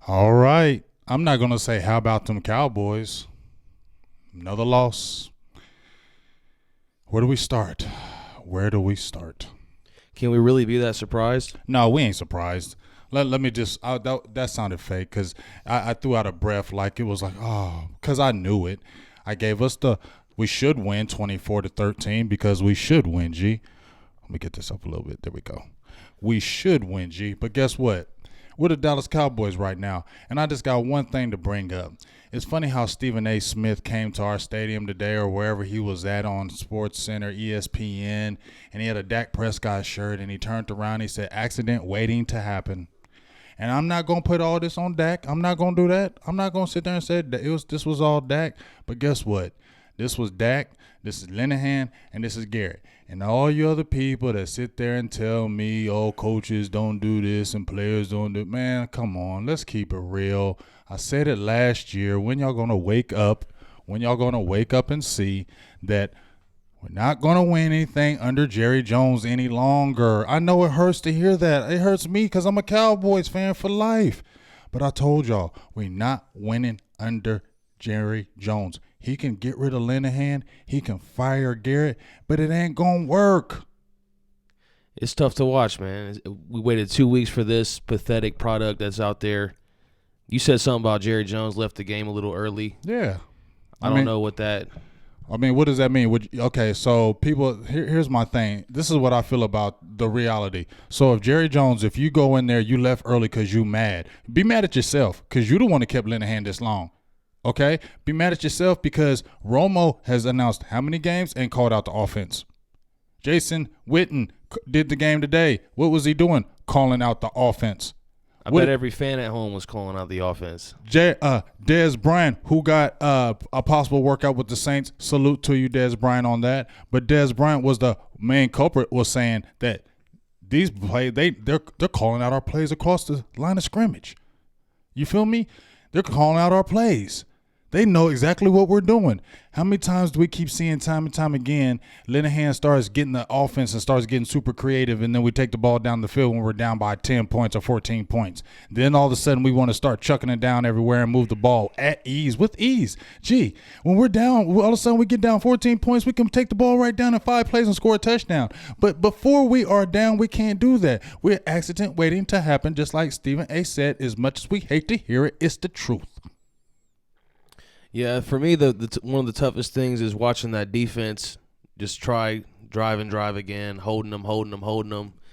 All right. I'm not going to say how about them Cowboys. Another loss. Where do we start? Where do we start? Can we really be that surprised? No, we ain't surprised. Let me just that sounded fake because I threw out a breath like it was like, oh, because I knew it. I gave us we should win 24-13 because we should win, G. Let me get this up a little bit. There we go. We should win, G. But guess what? We're the Dallas Cowboys right now, and I just got one thing to bring up. It's funny how Stephen A. Smith came to our stadium today or wherever he was at on SportsCenter, ESPN, and he had a Dak Prescott shirt, and he turned around and he said, accident waiting to happen. And I'm not going to put all this on Dak. I'm not going to do that. I'm not going to sit there and say this was all Dak. But guess what? This was Dak, this is Linehan, and this is Garrett. And all you other people that sit there and tell me, oh, coaches don't do this and players don't do it. Man, come on. Let's keep it real. I said it last year. When y'all going to wake up? When y'all going to wake up and see that we're not going to win anything under Jerry Jones any longer? I know it hurts to hear that. It hurts me because I'm a Cowboys fan for life. But I told y'all, we're not winning under Jerry Jones. He can get rid of Linehan. He can fire Garrett, but it ain't going to work. It's tough to watch, man. We waited 2 weeks for this pathetic product that's out there. You said something about Jerry Jones left the game a little early. Yeah. I don't know what that – I mean, what does that mean? Okay, so people, here's my thing. This is what I feel about the reality. So if Jerry Jones, if you go in there, you left early because you mad, be mad at yourself because you the one that kept Linehan this long. Okay? Be mad at yourself because Romo has announced how many games and called out the offense. Jason Witten did the game today. What was he doing? Calling out the offense. I bet every fan at home was calling out the offense. Dez Bryant, who got a possible workout with the Saints. Salute to you, Dez Bryant, on that. But Dez Bryant was the main culprit, was saying that these plays, they're calling out our plays across the line of scrimmage. You feel me? They're calling out our plays. They know exactly what we're doing. How many times do we keep seeing time and time again, Linehan starts getting the offense and starts getting super creative, and then we take the ball down the field when we're down by 10 points or 14 points. Then all of a sudden we want to start chucking it down everywhere and move the ball at ease, with ease. Gee, when we're down, all of a sudden we get down 14 points, we can take the ball right down in 5 plays and score a touchdown. But before we are down, we can't do that. We're accident waiting to happen, just like Stephen A. said. As much as we hate to hear it, it's the truth. Yeah, for me, the one of the toughest things is watching that defense just try drive and drive again, holding them.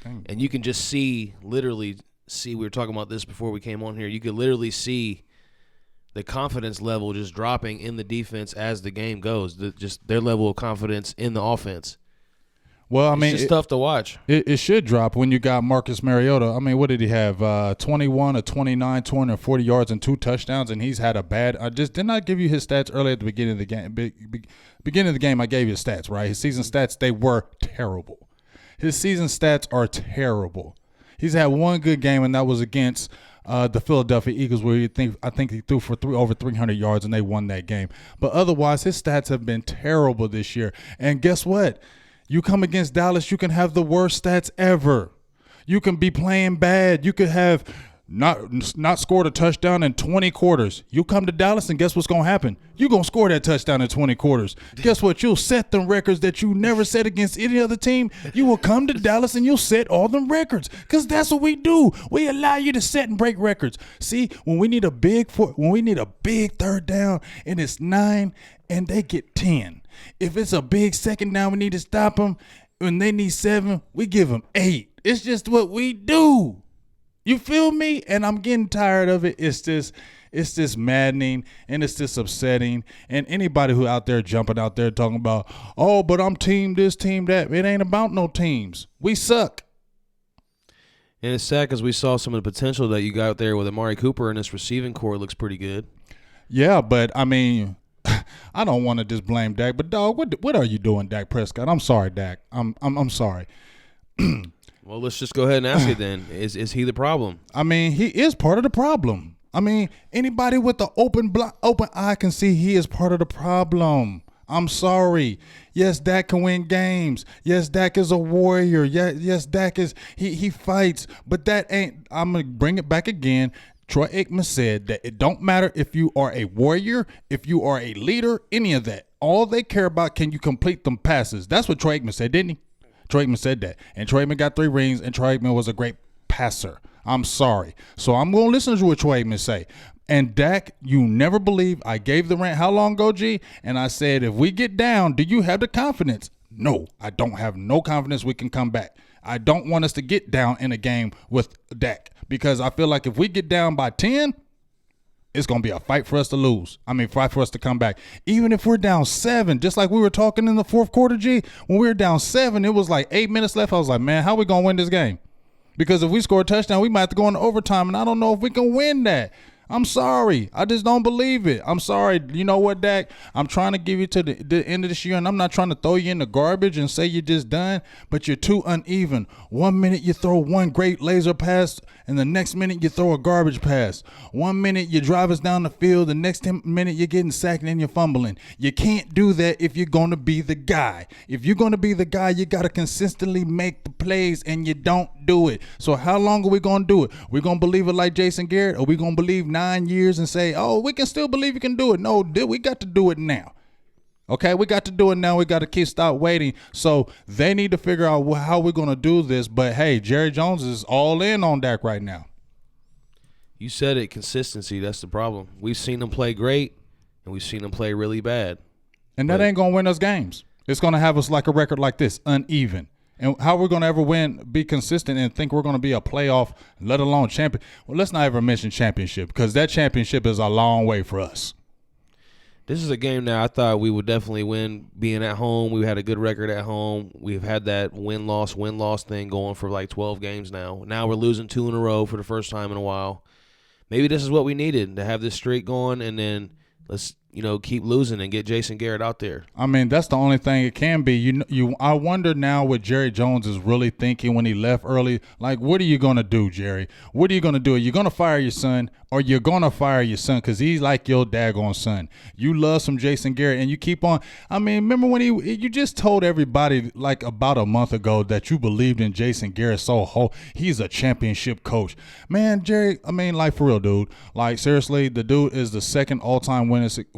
Dang. And you can just literally see, we were talking about this before we came on here, you could literally see the confidence level just dropping in the defense as the game goes, just their level of confidence in the offense. Well, I mean, it's just tough to watch. It should drop when you got Marcus Mariota. I mean, what did he have? 21 or 29, 240 yards and 2 touchdowns, and he's had a bad. Didn't I give you his stats earlier at the beginning of the game? Beginning of the game, I gave you his stats, right? His season stats, they were terrible. His season stats are terrible. He's had one good game, and that was against the Philadelphia Eagles, where I think he threw for over 300 yards, and they won that game. But otherwise, his stats have been terrible this year. And guess what? You come against Dallas, you can have the worst stats ever. You can be playing bad. You could have not scored a touchdown in 20 quarters. You come to Dallas, and guess what's going to happen? You're going to score that touchdown in 20 quarters. Guess what? You'll set them records that you never set against any other team. You will come to Dallas, and you'll set all them records because that's what we do. We allow you to set and break records. See, when we need a big third down, and it's 9, and they get 10. If it's a big second down, we need to stop them. When they need 7, we give them 8. It's just what we do. You feel me? And I'm getting tired of it. It's just maddening, and it's just upsetting. And anybody who out there jumping out there talking about, oh, but I'm team this, team that. It ain't about no teams. We suck. And it's sad because we saw some of the potential that you got there with Amari Cooper, and this receiving core looks pretty good. Yeah, but I mean, I don't want to just blame Dak, but dog, what are you doing, Dak Prescott? I'm sorry, Dak. I'm sorry. Well, let's just go ahead and ask it then. Is he the problem? I mean, he is part of the problem. I mean, anybody with the open eye can see he is part of the problem. I'm sorry. Yes, Dak can win games. Yes, Dak is a warrior. Yes, Dak is he fights. But that ain't. I'm gonna bring it back again. Troy Aikman said that it don't matter if you are a warrior, if you are a leader, any of that. All they care about, can you complete them passes? That's what Troy Aikman said, didn't he? Troy Aikman said that. And Troy Aikman got 3 rings, and Troy Aikman was a great passer. I'm sorry. So I'm going to listen to what Troy Aikman say. And Dak, you never believe I gave the rant how long ago, G? And I said, if we get down, do you have the confidence? No, I don't have no confidence we can come back. I don't want us to get down in a game with Dak because I feel like if we get down by 10, it's going to be a fight for us to lose. Fight for us to come back. Even if we're down 7, just like we were talking in the fourth quarter, G, when we were down 7, it was like 8 minutes left. I was like, man, how are we going to win this game? Because if we score a touchdown, we might have to go into overtime, and I don't know if we can win that. I'm sorry. I just don't believe it. I'm sorry. You know what, Dak? I'm trying to give you to the end of this year, and I'm not trying to throw you in the garbage and say you're just done, but you're too uneven. 1 minute you throw one great laser pass, and the next minute you throw a garbage pass. 1 minute you drive us down the field, the next minute you're getting sacked and you're fumbling. You can't do that if you're going to be the guy. If you're going to be the guy, you got to consistently make the plays, and you don't do it. So how long are we going to do it? We're going to believe it like Jason Garrett, or we going to believe 9 years and say, oh, we can still believe you can do it? No, we got to do it now. Okay, we got to do it now. We got to stop waiting. So they need to figure out how we're going to do this. But, hey, Jerry Jones is all in on Dak right now. You said it, consistency. That's the problem. We've seen them play great, and we've seen them play really bad. And that ain't going to win us games. It's going to have us like a record like this, uneven. And how we're going to ever win, be consistent, and think we're going to be a playoff, let alone champion. Well, let's not ever mention championship because that championship is a long way for us. This is a game now I thought we would definitely win being at home. We had a good record at home. We've had that win-loss thing going for like 12 games now. Now we're losing 2 in a row for the first time in a while. Maybe this is what we needed, to have this streak going, and then let's keep losing and get Jason Garrett out there. That's the only thing it can be. I wonder now what Jerry Jones is really thinking when he left early. Like, what are you going to do, Jerry? What are you going to do? Are you going to fire your son, or you're going to fire your son because he's like your daggone son? You love some Jason Garrett, and you keep on. Remember when you just told everybody like about a month ago that you believed in Jason Garrett he's a championship coach. Jerry, like for real, dude. Like, seriously, the dude is the second all-time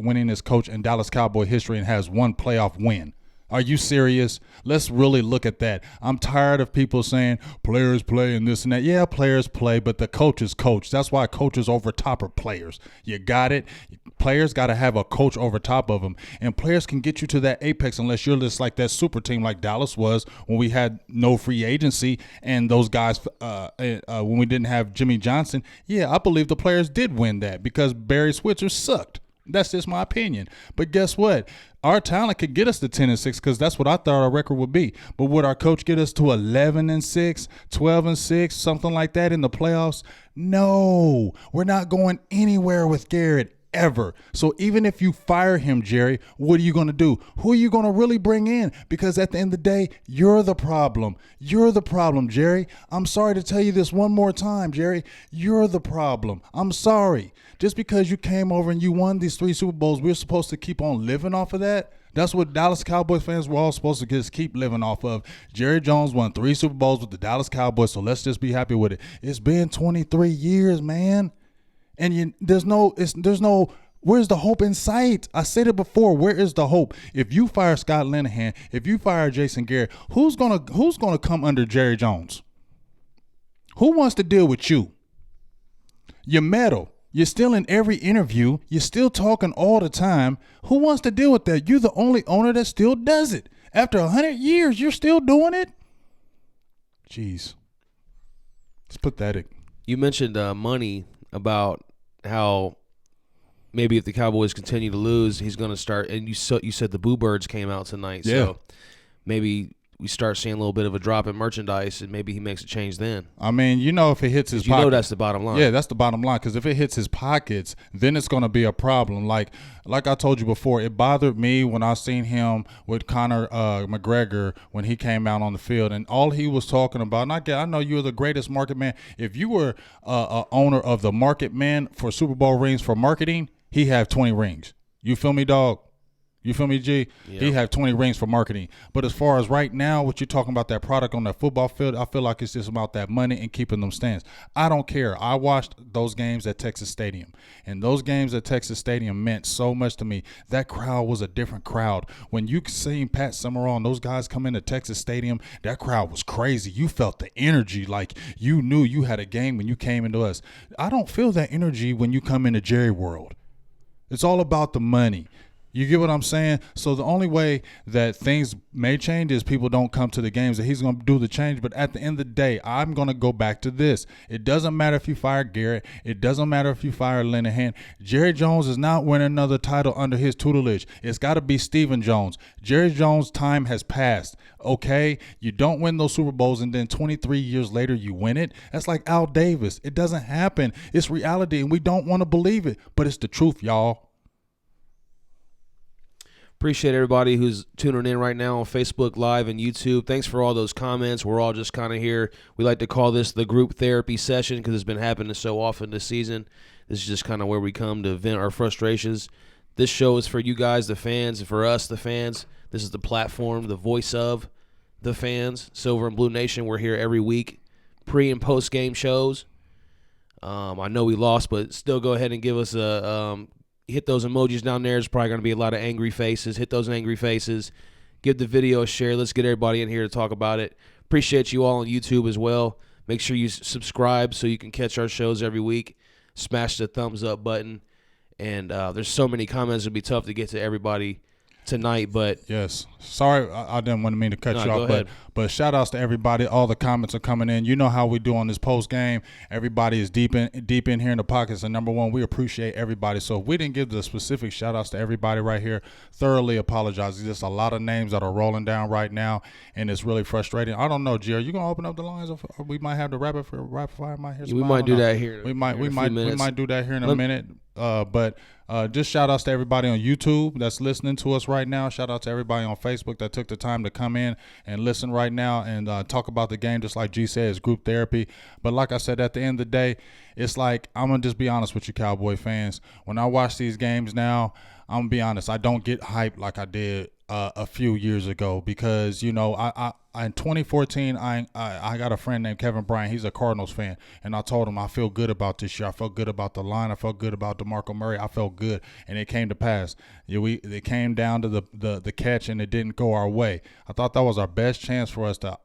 winningest coach in Dallas Cowboy history and has 1 playoff win. Are you serious? Let's really look at that. I'm tired of people saying players play and this and that. Yeah, players play, but the coach is coach. That's why coaches over top of players. You got it? Players got to have a coach over top of them. And players can get you to that apex unless you're just like that super team like Dallas was when we had no free agency and those guys when we didn't have Jimmy Johnson. Yeah, I believe the players did win that because Barry Switzer sucked. That's just my opinion. But guess what? Our talent could get us to 10-6 because that's what I thought our record would be. But would our coach get us to 11-6, 12-6, something like that in the playoffs? No, we're not going anywhere with Garrett ever. So even if you fire him, Jerry, what are you going to do? Who are you going to really bring in? Because at the end of the day, you're the problem. You're the problem, Jerry. I'm sorry to tell you this one more time, Jerry. You're the problem. I'm sorry. Just because you came over and you won these 3 Super Bowls, we're supposed to keep on living off of that? That's what Dallas Cowboys fans were all supposed to just keep living off of. Jerry Jones won 3 Super Bowls with the Dallas Cowboys, so let's just be happy with it. It's been 23 years, man. And there's no where's the hope in sight? I said it before. Where is the hope? If you fire Scott Linehan, if you fire Jason Garrett, who's gonna come under Jerry Jones? Who wants to deal with you? You're metal. You're still in every interview. You're still talking all the time. Who wants to deal with that? You're the only owner that still does it. After 100 years, you're still doing it? Jeez. It's pathetic. You mentioned money, about how maybe if the Cowboys continue to lose, he's going to start. And you said the Boo Birds came out tonight. Yeah. So maybe we start seeing a little bit of a drop in merchandise, and maybe he makes a change then. If it hits his pockets. That's the bottom line. Yeah, that's the bottom line, because if it hits his pockets, then it's going to be a problem. Like I told you before, it bothered me when I seen him with Conor McGregor when he came out on the field, and all he was talking about, and I know you're the greatest market man. If you were a owner of the market man for Super Bowl rings for marketing, he have 20 rings. You feel me, dog? You feel me, G? Yeah. He had 20 rings for marketing. But as far as right now, what you're talking about, that product on that football field, I feel like it's just about that money and keeping them stands. I don't care. I watched those games at Texas Stadium, and those games at Texas Stadium meant so much to me. That crowd was a different crowd. When you seen Pat Summerall and those guys come into Texas Stadium, that crowd was crazy. You felt the energy like you knew you had a game when you came into us. I don't feel that energy when you come into Jerry World. It's all about the money. You get what I'm saying? So the only way that things may change is people don't come to the games, that he's going to do the change. But at the end of the day, I'm going to go back to this. It doesn't matter if you fire Garrett. It doesn't matter if you fire Linehan. Jerry Jones is not winning another title under his tutelage. It's got to be Stephen Jones. Jerry Jones' time has passed. Okay? You don't win those Super Bowls, and then 23 years later you win it. That's like Al Davis. It doesn't happen. It's reality, and we don't want to believe it. But it's the truth, y'all. Appreciate everybody who's tuning in right now on Facebook Live and YouTube. Thanks for all those comments. We're all just kind of here. We like to call this the group therapy session because it's been happening so often this season. This is just kind of where we come to vent our frustrations. This show is for you guys, the fans, and for us, the fans. This is the platform, the voice of the fans. Silver and Blue Nation, we're here every week. Pre- and post-game shows. I know we lost, but still go ahead and give us a hit those emojis down there. There's probably going to be a lot of angry faces. Hit those angry faces. Give the video a share. Let's get everybody in here to talk about it. Appreciate you all on YouTube as well. Make sure you subscribe so you can catch our shows every week. Smash the thumbs up button. And there's so many comments. It'll be tough to get to everybody tonight, but yes, sorry, I didn't want to cut you off, but shout outs to everybody. All the comments are coming in. You know how we do on this post game. Everybody is deep in here in the pockets, and number one, we appreciate everybody. So if we didn't give the specific shout outs to everybody right here, thoroughly apologize. There's just a lot of names that are rolling down right now, and it's really frustrating. I don't know, G, are you gonna open up the lines, or we might have the rapid fire might hear? We might do that here. We might do that here in a minute. But just shout outs to everybody on YouTube that's listening to us right now. Shout out to everybody on Facebook that took the time to come in and listen right now and talk about the game. Just like G said, it's group therapy. But like I said, at the end of the day, it's like, I'm going to just be honest with you, Cowboy fans. When I watch these games now, I'm going to be honest, I don't get hyped like I did a few years ago because, you know, I in 2014, I got a friend named Kevin Bryant. He's a Cardinals fan, and I told him I feel good about this year. I felt good about the line. I felt good about DeMarco Murray. I felt good, and it came to pass. It came down to the catch, and it didn't go our way. I thought that was our best chance for us to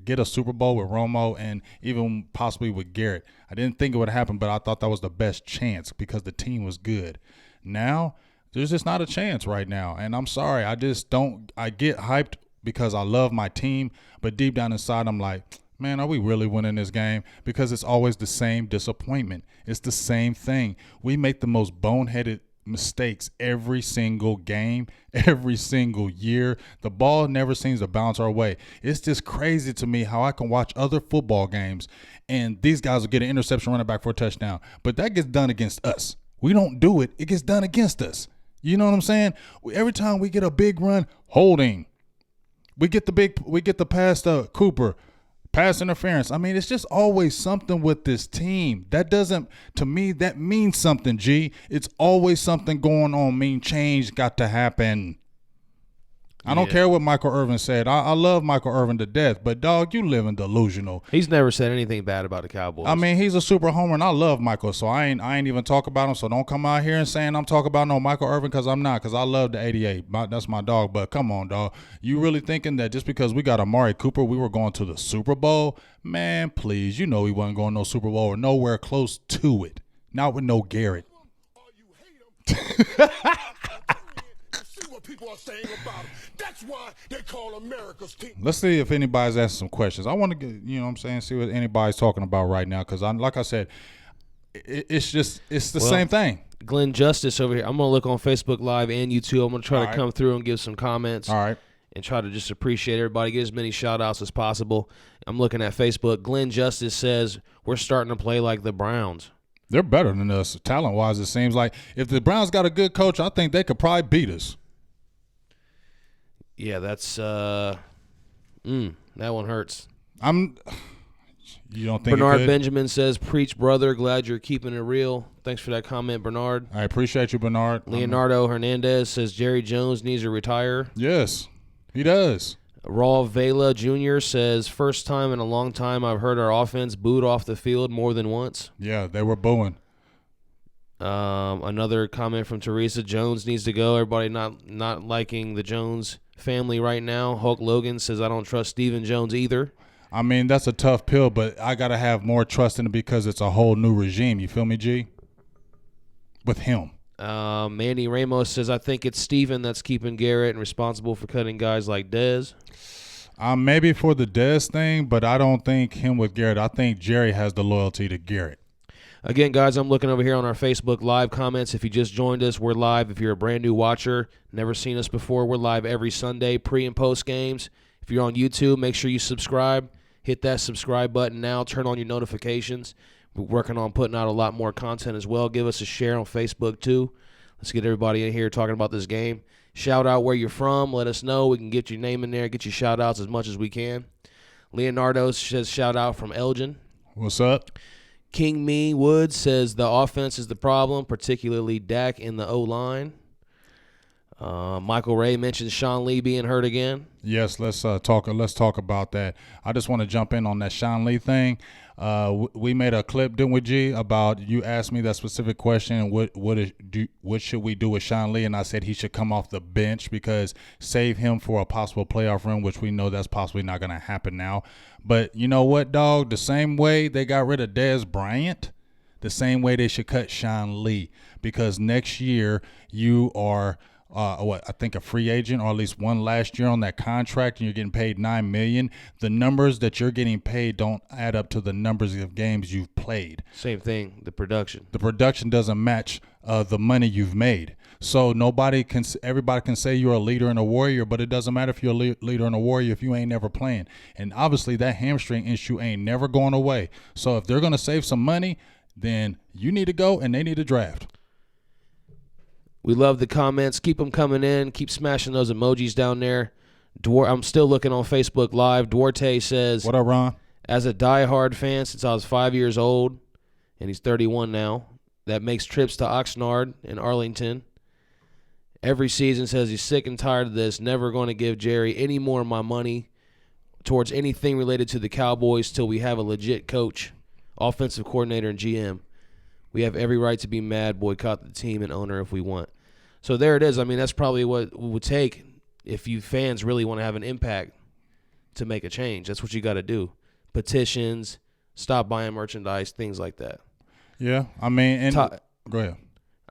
get a Super Bowl with Romo and even possibly with Garrett. I didn't think it would happen, but I thought that was the best chance because the team was good. Now, there's just not a chance right now, and I'm sorry. I get hyped because I love my team, but deep down inside, I'm like, man, are we really winning this game? Because it's always the same disappointment. It's the same thing. We make the most boneheaded mistakes every single game, every single year. The ball never seems to bounce our way. It's just crazy to me how I can watch other football games and these guys will get an interception running back for a touchdown, but that gets done against us. We don't do it. It gets done against us. You know what I'm saying? Every time we get a big run, holding. We get the pass to Cooper, pass interference. I mean, it's just always something with this team. To me, that means something, G. It's always something going on. Change got to happen. I don't care what Michael Irvin said. I love Michael Irvin to death, but dog, you living delusional. He's never said anything bad about the Cowboys. I mean, he's a super homer, and I love Michael, so I ain't even talk about him. So don't come out here and saying I'm talking about no Michael Irvin because I'm not, because I love the 88. That's my dog. But come on, dog. You really thinking that just because we got Amari Cooper, we were going to the Super Bowl? Man, please. You know he wasn't going to no Super Bowl or nowhere close to it. Not with no Garrett. People are saying about it. That's why they call America's team. Let's see if anybody's asking some questions. I want to get, you know what I'm saying, see what anybody's talking about right now, because like I said, it's the same thing. Glenn Justice over here. I'm going to look on Facebook Live and YouTube. I'm going to try to come through and give some comments. All right. And try to just appreciate everybody, get as many shout-outs as possible. I'm looking at Facebook. Glenn Justice says, we're starting to play like the Browns. They're better than us, talent-wise, it seems like. If the Browns got a good coach, I think they could probably beat us. Yeah, that's that one hurts. You don't think Bernard it could? Benjamin says, "Preach, brother. Glad you're keeping it real." Thanks for that comment, Bernard. I appreciate you, Bernard. Leonardo Hernandez says Jerry Jones needs to retire. Yes, he does. Raw Vela Jr. says, first time in a long time I've heard our offense booed off the field more than once. Yeah, they were booing. Another comment from Teresa, Jones needs to go. Everybody not liking the Jones family right now. Hulk Logan says, I don't trust Stephen Jones either. I mean, that's a tough pill, but I got to have more trust in it because it's a whole new regime. You feel me, G? With him. Manny Ramos says, I think it's Steven that's keeping Garrett and responsible for cutting guys like Dez. Maybe for the Dez thing, but I don't think him with Garrett. I think Jerry has the loyalty to Garrett. Again, guys, I'm looking over here on our Facebook Live comments. If you just joined us, we're live. If you're a brand new watcher, never seen us before, we're live every Sunday, pre- and post games. If you're on YouTube, make sure you subscribe. Hit that subscribe button now. Turn on your notifications. We're working on putting out a lot more content as well. Give us a share on Facebook, too. Let's get everybody in here talking about this game. Shout out where you're from. Let us know. We can get your name in there, get your shout-outs as much as we can. Leonardo says shout out from Elgin. What's up? King Me Woods says the offense is the problem, particularly Dak in the O-line. Michael Ray mentions Sean Lee being hurt again. Yes, let's talk about that. I just want to jump in on that Sean Lee thing. We made a clip, didn't we, G, about you asked me that specific question, what should we do with Sean Lee? And I said he should come off the bench because save him for a possible playoff run, which we know that's possibly not going to happen now. But you know what, dog? The same way they got rid of Dez Bryant, the same way they should cut Sean Lee, because next year you are I think a free agent, or at least one last year on that contract, and you're getting paid $9 million. The numbers that you're getting paid don't add up to the numbers of games you've played. Same thing, the production. The production doesn't match the money you've made. So everybody can say you're a leader and a warrior, but it doesn't matter if you're a leader and a warrior if you ain't never playing. And obviously that hamstring issue ain't never going away. So if they're going to save some money, then you need to go and they need to draft. We love the comments. Keep them coming in. Keep smashing those emojis down there. I'm still looking on Facebook Live. Duarte says, what up, Ron? As a diehard fan since I was 5 years old, and he's 31 now, that makes trips to Oxnard in Arlington every season, says he's sick and tired of this. Never going to give Jerry any more of my money towards anything related to the Cowboys till we have a legit coach, offensive coordinator, and GM. We have every right to be mad, boycott the team and owner if we want. So there it is. I mean, that's probably what it would take if you fans really want to have an impact to make a change. That's what you got to do. Petitions, stop buying merchandise, things like that. Yeah, I mean, go ahead.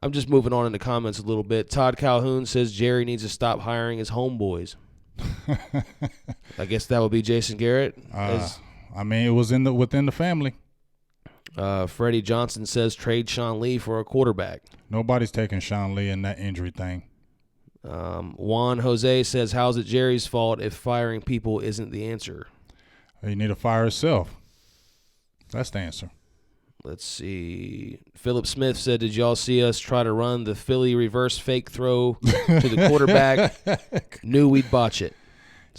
I'm just moving on in the comments a little bit. Todd Calhoun says Jerry needs to stop hiring his homeboys. I guess that would be Jason Garrett. I mean, it was within the family. Freddie Johnson says trade Sean Lee for a quarterback. Nobody's taking Sean Lee in that injury thing. Juan Jose says, how's it Jerry's fault if firing people isn't the answer? You need to fire yourself. That's the answer. Let's see. Philip Smith said, did y'all see us try to run the Philly reverse fake throw to the quarterback? Knew we'd botch it.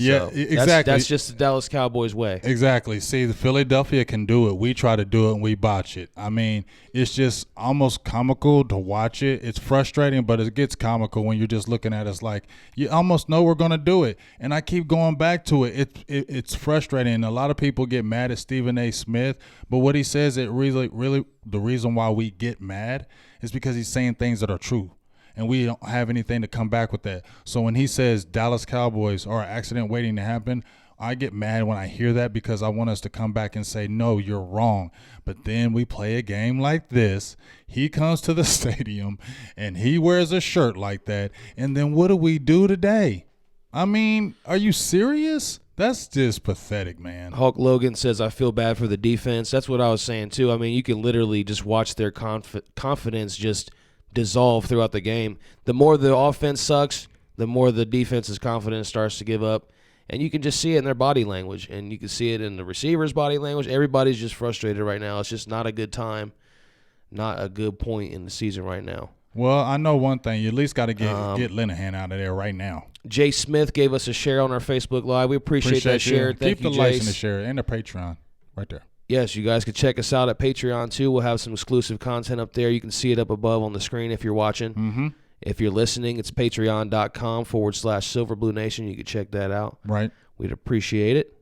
Yeah, so exactly. That's just the Dallas Cowboys way. Exactly. See, the Philadelphia can do it. We try to do it and we botch it. I mean, it's just almost comical to watch it. It's frustrating, but it gets comical when you're just looking at us like you almost know we're going to do it. And I keep going back to it. It's frustrating. A lot of people get mad at Stephen A. Smith, but what he says, it really the reason why we get mad is because he's saying things that are true. And we don't have anything to come back with that. So when he says Dallas Cowboys are an accident waiting to happen, I get mad when I hear that because I want us to come back and say, no, you're wrong. But then we play a game like this. He comes to the stadium and he wears a shirt like that. And then what do we do today? I mean, are you serious? That's just pathetic, man. Hulk Logan says, I feel bad for the defense. That's what I was saying, too. I mean, you can literally just watch their confidence just dissolve throughout the game. The more the offense sucks, the more the defense's confidence starts to give up. And you can just see it in their body language, and you can see it in the receivers' body language. Everybody's just frustrated right now. It's just not a good time, not a good point in the season right now. Well, I know one thing. You at least got to get Linehan out of there right now. Jay Smith gave us a share on our Facebook Live. We appreciate that share. Thank Keep you, the Jace. likes and the share and the Patreon right there. Yes, you guys can check us out at Patreon too. We'll have some exclusive content up there. You can see it up above on the screen if you're watching. Mm-hmm. If you're listening, it's patreon.com/SilverBlueNation. You can check that out. Right. We'd appreciate it.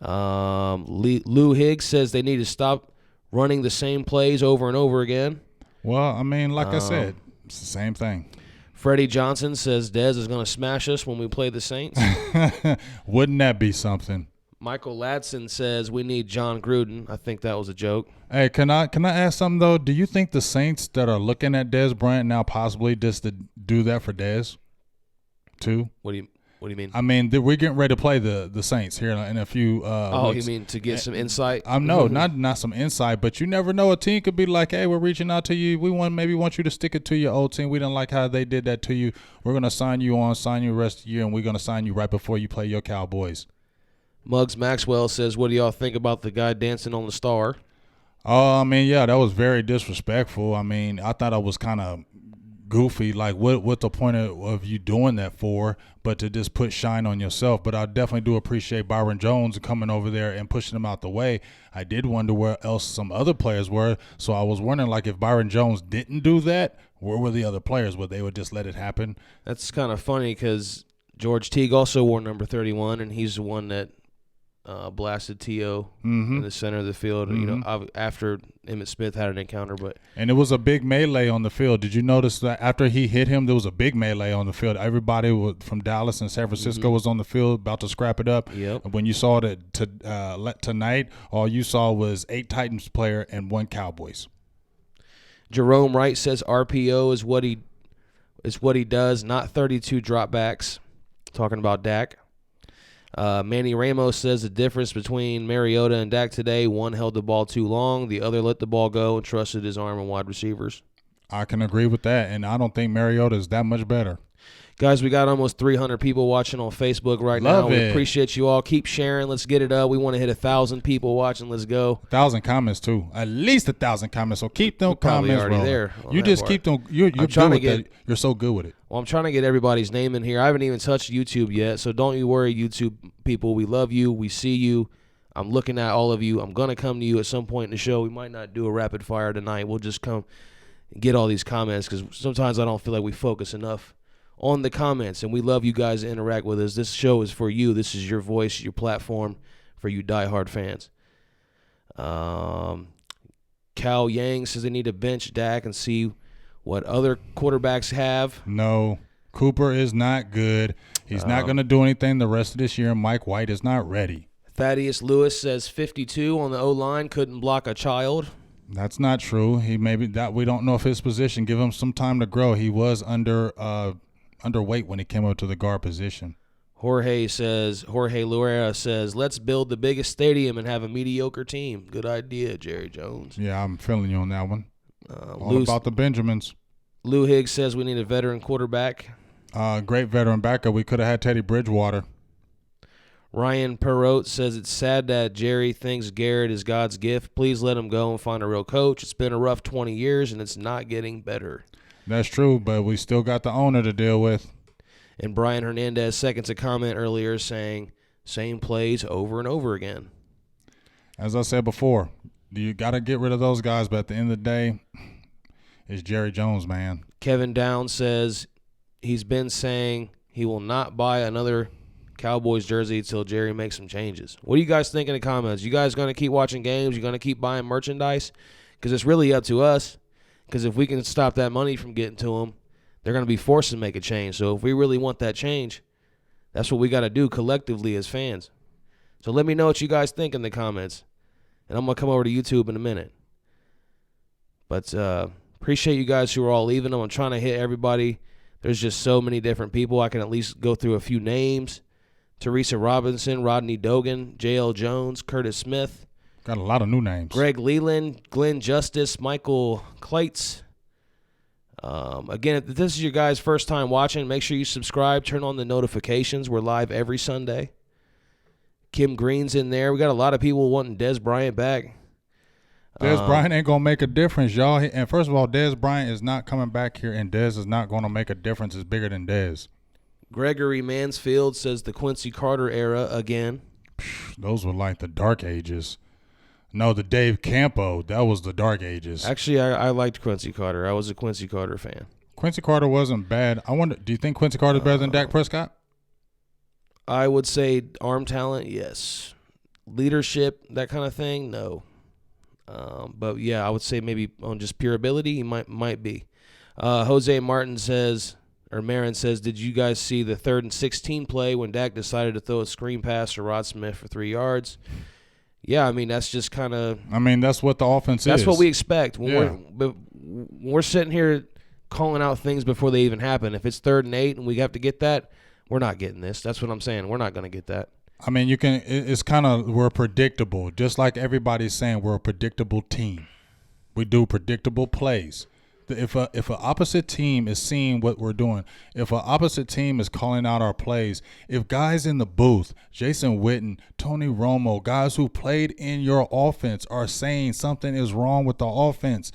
Lou Higgs says they need to stop running the same plays over and over again. Well, I mean, like I said, it's the same thing. Freddie Johnson says Dez is going to smash us when we play the Saints. Wouldn't that be something? Michael Ladson says we need John Gruden. I think that was a joke. Hey, can I ask something, though? Do you think the Saints that are looking at Dez Bryant now possibly just to do that for Dez too? What do you mean? I mean, we're getting ready to play the Saints here in a few weeks. You mean to get some insight? No, not some insight, but you never know. A team could be like, hey, we're reaching out to you. We maybe want you to stick it to your old team. We didn't like how they did that to you. We're going to sign you the rest of the year, and we're going to sign you right before you play your Cowboys. Muggs Maxwell says, what do y'all think about the guy dancing on the star? I mean, yeah, that was very disrespectful. I mean, I thought I was kind of goofy. Like, what's the point of you doing that for? But to just put shine on yourself. But I definitely do appreciate Byron Jones coming over there and pushing him out the way. I did wonder where else some other players were. So I was wondering, like, if Byron Jones didn't do that, where were the other players? Would they just let it happen? That's kind of funny because George Teague also wore number 31, and he's the one that blasted T.O. in the center of the field, after Emmitt Smith had an encounter. And it was a big melee on the field. Did you notice that after he hit him, there was a big melee on the field? Everybody from Dallas and San Francisco was on the field about to scrap it up. Yep. And when you saw that tonight, all you saw was 8 Titans player and 1 Cowboys. Jerome Wright says RPO is what he does, not 32 dropbacks. Talking about Dak. Manny Ramos says the difference between Mariota and Dak today, one held the ball too long, the other let the ball go and trusted his arm and wide receivers. I can agree with that, and I don't think Mariota is that much better. Guys, we got almost 300 people watching on Facebook right now. Love it. We appreciate you all. Keep sharing. Let's get it up. We want to hit 1,000 people watching. Let's go. 1,000 comments too. At least 1,000 comments. So keep them comments already rolling. there. You just keep them. You're good with that. You're so good with it. Well, I'm trying to get everybody's name in here. I haven't even touched YouTube yet, so don't you worry, YouTube people. We love you. We see you. I'm looking at all of you. I'm going to come to you at some point in the show. We might not do a rapid fire tonight. We'll just come and get all these comments because sometimes I don't feel like we focus enough on the comments, and we love you guys to interact with us. This show is for you. This is your voice, your platform for you diehard fans. Cal Yang says they need to bench Dak and see what other quarterbacks have. No, Cooper is not good. He's not going to do anything the rest of this year. Mike White is not ready. Thaddeus Lewis says 52 on the O-line, couldn't block a child. That's not true. We don't know if his position. Give him some time to grow. He was underweight when he came up to the guard position. Jorge Luera says, let's build the biggest stadium and have a mediocre team. Good idea, Jerry Jones. Yeah, I'm feeling you on that one. All about the Benjamins. Lou Higgs says we need a veteran quarterback. Great veteran backup. We could have had Teddy Bridgewater. Ryan Perrotte says it's sad that Jerry thinks Garrett is God's gift. Please let him go and find a real coach. It's been a rough 20 years, and it's not getting better. That's true, but we still got the owner to deal with. And Brian Hernandez seconds a comment earlier saying, same plays over and over again. As I said before, you got to get rid of those guys, but at the end of the day, it's Jerry Jones, man. Kevin Downs says he's been saying he will not buy another Cowboys jersey until Jerry makes some changes. What do you guys think in the comments? You guys going to keep watching games? You going to keep buying merchandise? Because it's really up to us. Because if we can stop that money from getting to them, they're going to be forced to make a change. So if we really want that change, that's what we got to do collectively as fans. So let me know what you guys think in the comments. And I'm going to come over to YouTube in a minute. But appreciate you guys who are all leaving them. I'm trying to hit everybody. There's just so many different people. I can at least go through a few names. Teresa Robinson, Rodney Dogan, J.L. Jones, Curtis Smith. Got a lot of new names. Greg Leland, Glenn Justice, Michael Kleitz. Again, if this is your guys' first time watching, make sure you subscribe, turn on the notifications. We're live every Sunday. Kim Green's in there. We got a lot of people wanting Dez Bryant back. Dez Bryant ain't going to make a difference, y'all. And first of all, Dez Bryant is not coming back here, and Dez is not going to make a difference. It's bigger than Dez. Gregory Mansfield says the Quincy Carter era again. Those were like the dark ages. No, the Dave Campo. That was the dark ages. Actually, I liked Quincy Carter. I was a Quincy Carter fan. Quincy Carter wasn't bad. I wonder, do you think Quincy Carter's better than Dak Prescott? I would say arm talent, yes. Leadership, that kind of thing, no. But yeah, I would say maybe on just pure ability, he might be. Jose Martin says, or Marin says, did you guys see the 3rd and 16 play when Dak decided to throw a screen pass to Rod Smith for 3 yards? Yeah, I mean, that's just kind of. I mean, that's what the offense is. That's what we expect. When we're sitting here calling out things before they even happen. If it's 3rd and 8 and we have to get that, we're not getting this. That's what I'm saying. We're not going to get that. I mean, it's kind of, we're predictable. Just like everybody's saying, we're a predictable team. We do predictable plays. If an opposite team is seeing what we're doing, if an opposite team is calling out our plays, if guys in the booth, Jason Witten, Tony Romo, guys who played in your offense are saying something is wrong with the offense,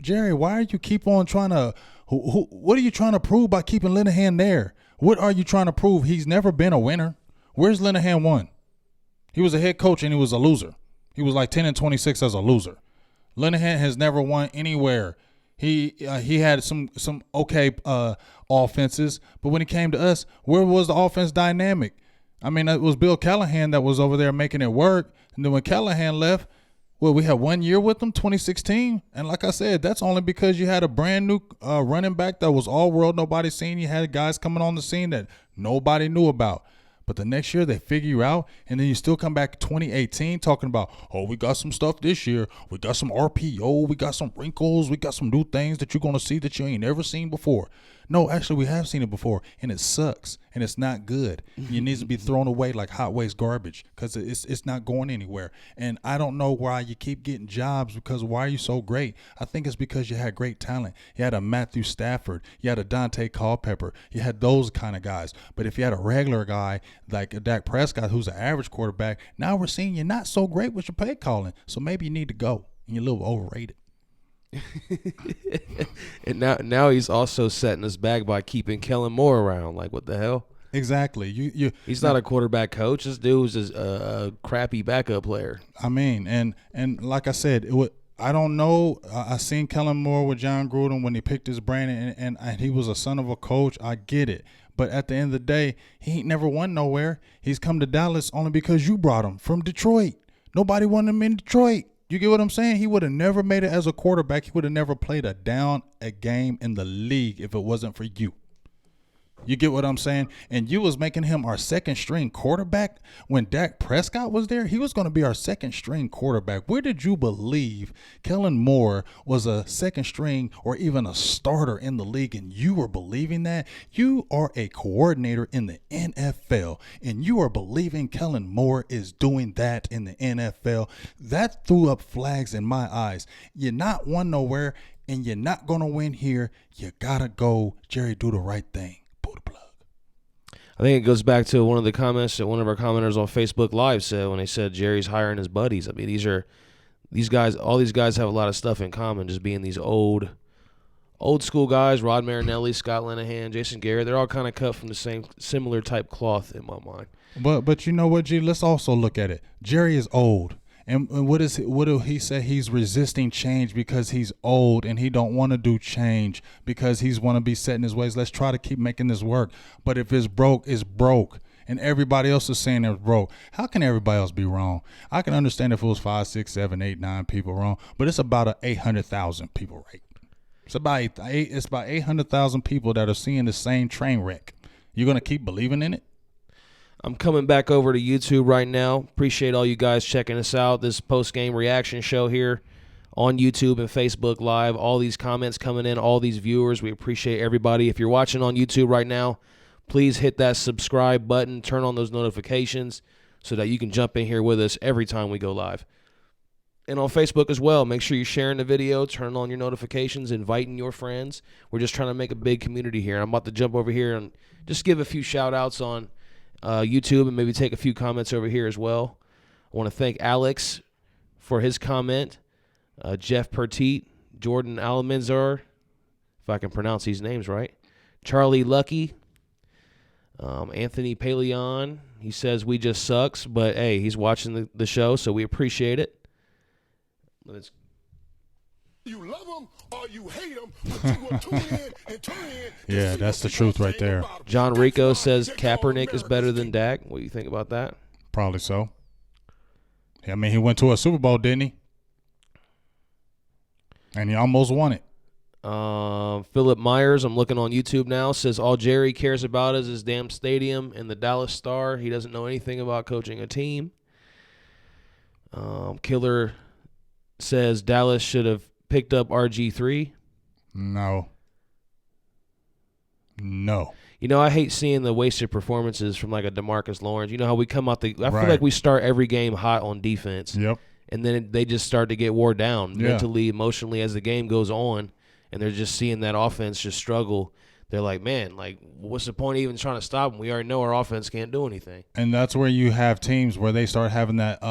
Jerry, why are you keep on trying to what are you trying to prove by keeping Linehan there? What are you trying to prove? He's never been a winner. Where's Linehan won? He was a head coach and he was a loser. He was like 10-26 as a loser. Linehan has never won anywhere. He had some okay offenses, but when it came to us, where was the offense dynamic? I mean, it was Bill Callahan that was over there making it work. And then when Callahan left, well, we had 1 year with him, 2016. And like I said, that's only because you had a brand new running back that was all world, nobody seen. You had guys coming on the scene that nobody knew about. But the next year they figure you out, and then you still come back 2018 talking about, oh, we got some stuff this year. We got some RPO. We got some wrinkles. We got some new things that you're going to see that you ain't never seen before. No, actually, we have seen it before, and it sucks, and it's not good. It needs to be thrown away like hot waste garbage because it's not going anywhere. And I don't know why you keep getting jobs because why are you so great? I think it's because you had great talent. You had a Matthew Stafford. You had a Dante Culpepper. You had those kind of guys. But if you had a regular guy like a Dak Prescott who's an average quarterback, now we're seeing you're not so great with your play calling. So maybe you need to go, and you're a little overrated. And now he's also setting us back by keeping Kellen Moore around. Like, what the hell? Exactly. He's not a quarterback coach. This dude's a crappy backup player. I mean, and like I said, I don't know. I seen Kellen Moore with John Gruden when he picked his brain, and he was a son of a coach. I get it. But at the end of the day, he ain't never won nowhere. He's come to Dallas only because you brought him from Detroit. Nobody wanted him in Detroit. You get what I'm saying? He would have never made it as a quarterback. He would have never played a game in the league if it wasn't for you. You get what I'm saying? And you was making him our second string quarterback when Dak Prescott was there. He was going to be our second string quarterback. Where did you believe Kellen Moore was a second string or even a starter in the league and you were believing that? You are a coordinator in the NFL and you are believing Kellen Moore is doing that in the NFL. That threw up flags in my eyes. You're not won nowhere and you're not going to win here. You got to go, Jerry, do the right thing. I think it goes back to one of the comments that one of our commenters on Facebook Live said when they said Jerry's hiring his buddies. I mean, all these guys have a lot of stuff in common, just being these old school guys. Rod Marinelli, Scott Linehan, Jason Garrett, they're all kind of cut from the same similar type cloth in my mind. But you know what, G? Let's also look at it. Jerry is old. And what do he say? He's resisting change because he's old and he don't want to do change because he's want to be set in his ways. Let's try to keep making this work. But if it's broke, it's broke. And everybody else is saying it's broke. How can everybody else be wrong? I can understand if it was 5, 6, 7, 8, 9 people wrong, but it's about 800,000 people right. It's about 800,000 people that are seeing the same train wreck. You're going to keep believing in it? I'm coming back over to YouTube right now. Appreciate all you guys checking us out. This post-game reaction show here on YouTube and Facebook Live. All these comments coming in, all these viewers. We appreciate everybody. If you're watching on YouTube right now, please hit that subscribe button. Turn on those notifications so that you can jump in here with us every time we go live. And on Facebook as well, make sure you're sharing the video, turn on your notifications, inviting your friends. We're just trying to make a big community here. I'm about to jump over here and just give a few shout-outs on YouTube and maybe take a few comments over here as well. I want to thank Alex for his comment, Jeff Pertit, Jordan Almanzar, if I can pronounce these names right, Charlie Lucky, Anthony Paleon. He says we just sucks, but hey, he's watching the show, so we appreciate it. Let's. You love them or you hate them, but you will tune in and tune in. Yeah, that's the truth right there. John Rico says Kaepernick is better than Dak. What do you think about that? Probably so. I mean, he went to a Super Bowl, didn't he? And he almost won it. Philip Myers, I'm looking on YouTube now, says all Jerry cares about is his damn stadium and the Dallas Star. He doesn't know anything about coaching a team. Killer says Dallas should have picked up RG3. No. You know, I hate seeing the wasted performances from like a DeMarcus Lawrence. You know how we come out I feel like we start every game hot on defense. Yep. And then they just start to get wore down mentally, emotionally as the game goes on, and they're just seeing that offense just struggle. They're like, man, like, what's the point of even trying to stop them? We already know our offense can't do anything. And that's where you have teams where they start having that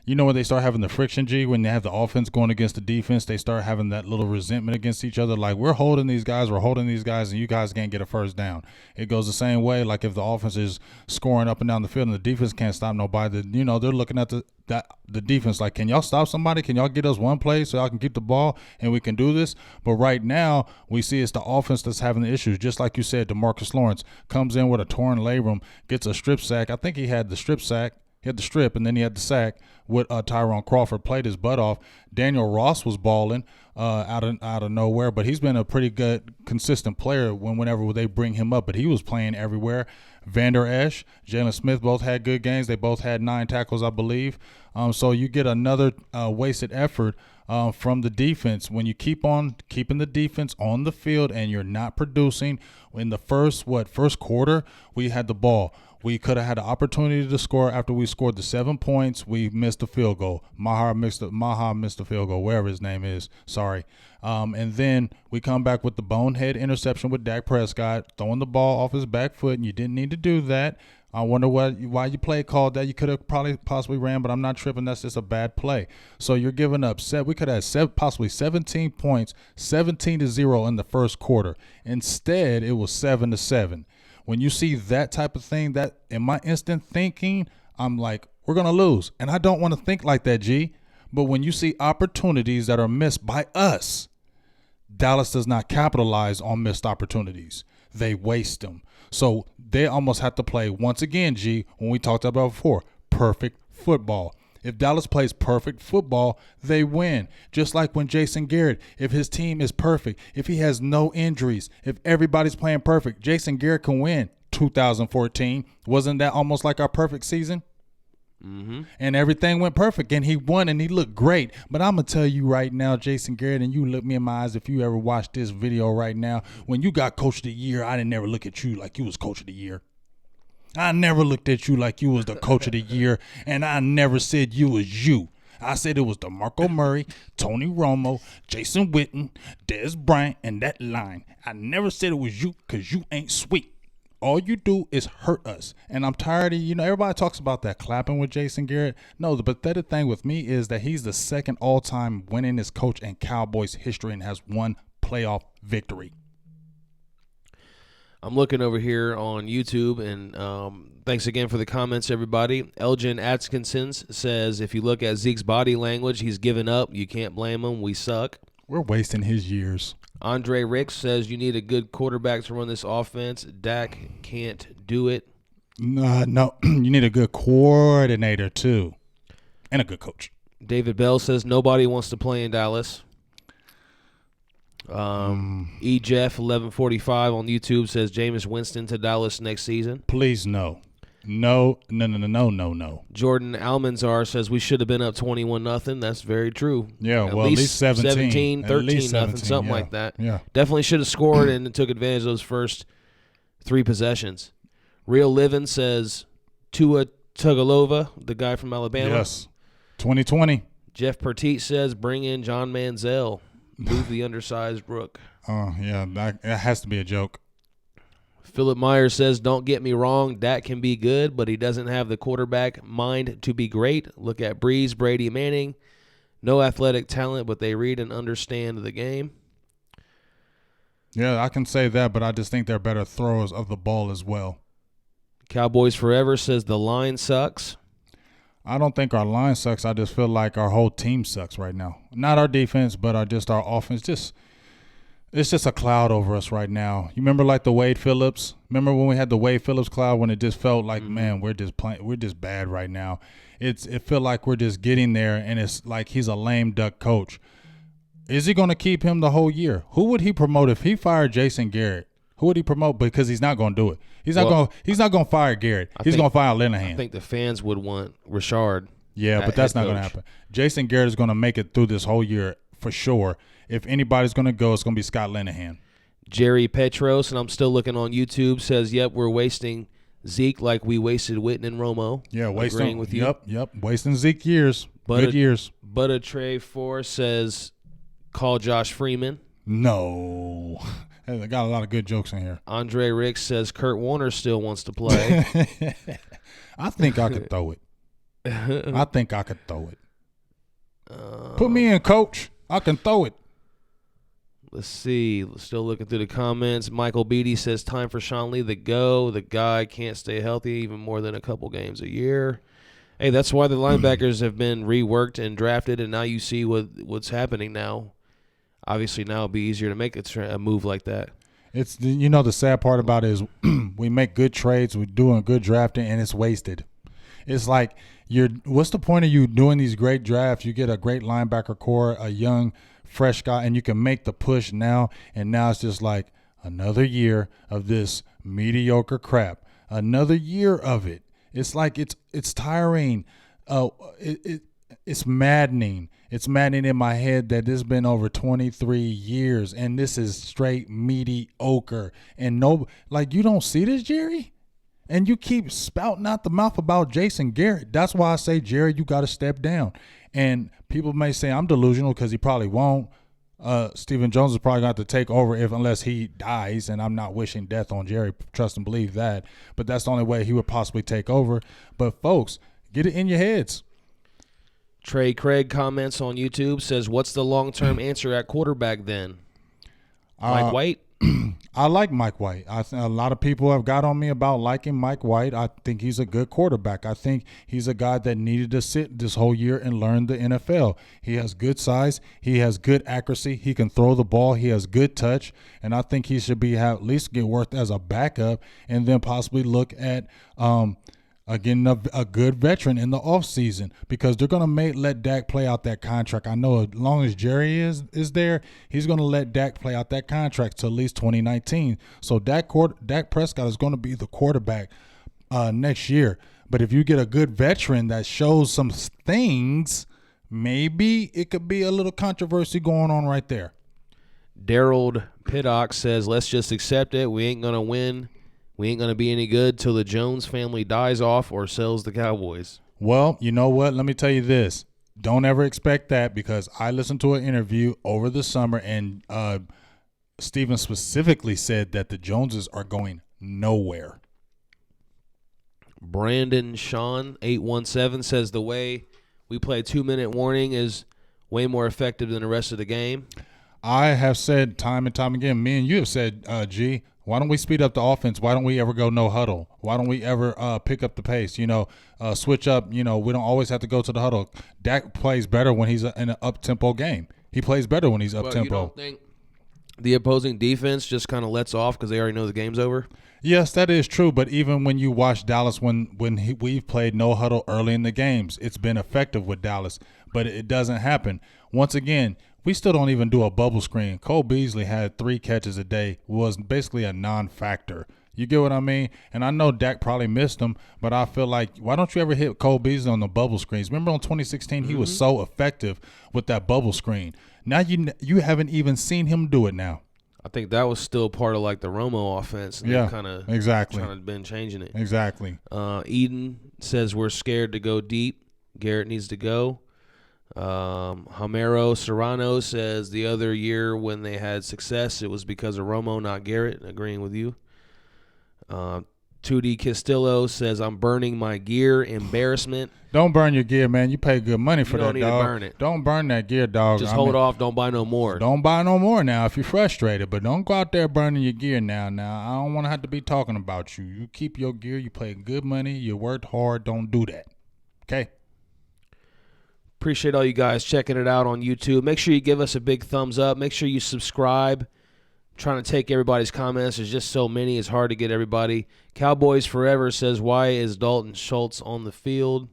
where they start having the friction, G, when they have the offense going against the defense, they start having that little resentment against each other. Like, we're holding these guys, and you guys can't get a first down. It goes the same way, like if the offense is scoring up and down the field and the defense can't stop nobody, they're looking at the defense like, can y'all stop somebody? Can y'all get us one play so y'all can keep the ball and we can do this? But right now, we see it's the offense that's having the issues. Just like you said, DeMarcus Lawrence comes in with a torn labrum, gets a strip sack. I think he had the strip sack. He had the strip, and then he had the sack with Tyrone Crawford, played his butt off. Daniel Ross was balling out of nowhere, but he's been a pretty good, consistent player whenever they bring him up. But he was playing everywhere. Vander Esch, Jalen Smith both had good games. They both had 9 tackles, I believe. So you get another wasted effort from the defense when you keep on keeping the defense on the field and you're not producing. In the first quarter, we had the ball. We could have had an opportunity to score after we scored the 7 points. We missed the field goal. Maha missed the field goal, wherever his name is. Sorry. And then we come back with the bonehead interception with Dak Prescott, throwing the ball off his back foot, and you didn't need to do that. I wonder why you called that. You could have possibly ran, but I'm not tripping. That's just a bad play. So you're giving up we could have possibly 17 points, 17-0 in the first quarter. Instead, it was 7-7. When you see that type of thing, that in my instant thinking, I'm like, we're going to lose. And I don't want to think like that, G. But when you see opportunities that are missed by us, Dallas does not capitalize on missed opportunities. They waste them. So they almost have to play, once again, G, when we talked about before, perfect football. If Dallas plays perfect football, they win. Just like when Jason Garrett, if his team is perfect, if he has no injuries, if everybody's playing perfect, Jason Garrett can win. 2014, wasn't that almost like our perfect season? Mm-hmm. And everything went perfect, and he won, and he looked great. But I'm going to tell you right now, Jason Garrett, and you look me in my eyes if you ever watch this video right now, when you got Coach of the Year, I didn't never look at you like you was Coach of the Year. I never looked at you like you was the Coach of the Year, and I never said you was you. I said it was DeMarco Murray, Tony Romo, Jason Witten, Dez Bryant, and that line. I never said it was you because you ain't sweet. All you do is hurt us. And I'm tired of, everybody talks about that clapping with Jason Garrett. No, the pathetic thing with me is that he's the second all-time winningest coach in Cowboys history and has one playoff victory. I'm looking over here on YouTube, and thanks again for the comments, everybody. Elgin Atkinson says, if you look at Zeke's body language, he's given up. You can't blame him. We suck. We're wasting his years. Andre Ricks says, you need a good quarterback to run this offense. Dak can't do it. No, you need a good coordinator, too, and a good coach. David Bell says, nobody wants to play in Dallas. Jeff 1145 on YouTube says Jameis Winston to Dallas next season. Please no. No. Jordan Almanzar says we should have been up 21-0. That's very true. Yeah, at least 17, 13-0, something like that. Yeah. Definitely should have scored and took advantage of those first 3 possessions. Real Livin says Tua Tagovailoa, the guy from Alabama. Yes. 2020. Jeff Pertite says bring in John Manziel. Move the undersized Rook. Oh, yeah, that has to be a joke. Philip Myers says, don't get me wrong, Dak can be good, but he doesn't have the quarterback mind to be great. Look at Breeze, Brady, Manning. No athletic talent, but they read and understand the game. Yeah, I can say that, but I just think they're better throwers of the ball as well. Cowboys Forever says the line sucks. I don't think our line sucks. I just feel like our whole team sucks right now. Not our defense, but our offense. It's just a cloud over us right now. You remember like the Wade Phillips? Remember when we had the Wade Phillips cloud when it just felt like, man, we're just bad right now. It felt like we're just getting there, and it's like he's a lame duck coach. Is he going to keep him the whole year? Who would he promote if he fired Jason Garrett? Who would he promote? Because he's not going to do it. He's not going to fire Garrett. He's going to fire Linehan. I think the fans would want Richard. Yeah, but that's not going to happen. Jason Garrett is going to make it through this whole year for sure. If anybody's going to go, it's going to be Scott Linehan. Jerry Petros, and I'm still looking on YouTube, says, yep, we're wasting Zeke like we wasted Witten and Romo. Yeah, agreeing with you. Yep. Wasting Zeke years. Good years. But a Trey Force says, call Josh Freeman. No. I got a lot of good jokes in here. Andre Ricks says Kurt Warner still wants to play. I think I could throw it. Put me in, coach. I can throw it. Let's see. Still looking through the comments. Michael Beatty says time for Sean Lee to go. The guy can't stay healthy even more than a couple games a year. Hey, that's why the linebackers have been reworked and drafted, and now you see what's happening now. Obviously, now it'll be easier to make a move like that. It's the sad part about it is we make good trades, we're doing good drafting, and it's wasted. It's like what's the point of you doing these great drafts? You get a great linebacker core, a young, fresh guy, and you can make the push now, and now it's just like another year of this mediocre crap. Another year of it. It's like it's tiring. It's maddening. It's maddening in my head that this has been over 23 years, and this is straight mediocre. And you don't see this, Jerry? And you keep spouting out the mouth about Jason Garrett. That's why I say, Jerry, you got to step down. And people may say I'm delusional because he probably won't. Stephen Jones is probably going to have to take over unless he dies, and I'm not wishing death on Jerry. Trust and believe that. But that's the only way he would possibly take over. But, folks, get it in your heads. Trey Craig comments on YouTube, says, what's the long-term answer at quarterback then? Mike White? I like Mike White. A lot of people have got on me about liking Mike White. I think he's a good quarterback. I think he's a guy that needed to sit this whole year and learn the NFL. He has good size. He has good accuracy. He can throw the ball. He has good touch. And I think he should at least get worked as a backup and then possibly look at getting a good veteran in the offseason because they're going to let Dak play out that contract. I know as long as Jerry is there, he's going to let Dak play out that contract till at least 2019. So Dak Prescott is going to be the quarterback next year. But if you get a good veteran that shows some things, maybe it could be a little controversy going on right there. Daryl Piddock says, let's just accept it. We ain't going to win. We ain't going to be any good till the Jones family dies off or sells the Cowboys. Well, you know what? Let me tell you this. Don't ever expect that because I listened to an interview over the summer and Steven specifically said that the Joneses are going nowhere. Brandon Sean 817 says the way we play 2-minute warning is way more effective than the rest of the game. I have said time and time again, me and you have said, G, why don't we speed up the offense? Why don't we ever go no huddle? Why don't we ever pick up the pace? Switch up. We don't always have to go to the huddle. Dak plays better when he's in an up-tempo game. He plays better when he's up-tempo. You don't think the opposing defense just kind of lets off because they already know the game's over? Yes, that is true. But even when you watch Dallas, we've played no huddle early in the games, it's been effective with Dallas. But it doesn't happen. Once again, we still don't even do a bubble screen. Cole Beasley had 3 catches a day, was basically a non-factor. You get what I mean? And I know Dak probably missed him, but I feel like why don't you ever hit Cole Beasley on the bubble screens? Remember on 2016, he was so effective with that bubble screen. Now you haven't even seen him do it now. I think that was still part of like the Romo offense. And yeah, kind of exactly. Trying to been changing it. Exactly. Eden says we're scared to go deep. Garrett needs to go. Homero Serrano says the other year when they had success, it was because of Romo, not Garrett. Agreeing with you. 2D Castillo says I'm burning my gear. Embarrassment. Don't burn your gear, man. You pay good money for that, dog. You don't need to burn it. Don't burn that gear, dog. Just hold off. Don't buy no more. Don't buy no more now if you're frustrated. But don't go out there burning your gear now. I don't want to have to be talking about you. You keep your gear. You pay good money. You worked hard. Don't do that. Okay? Appreciate all you guys checking it out on YouTube. Make sure you give us a big thumbs up. Make sure you subscribe. Trying to take everybody's comments. There's just so many. It's hard to get everybody. Cowboys Forever says, why is Dalton Schultz on the field?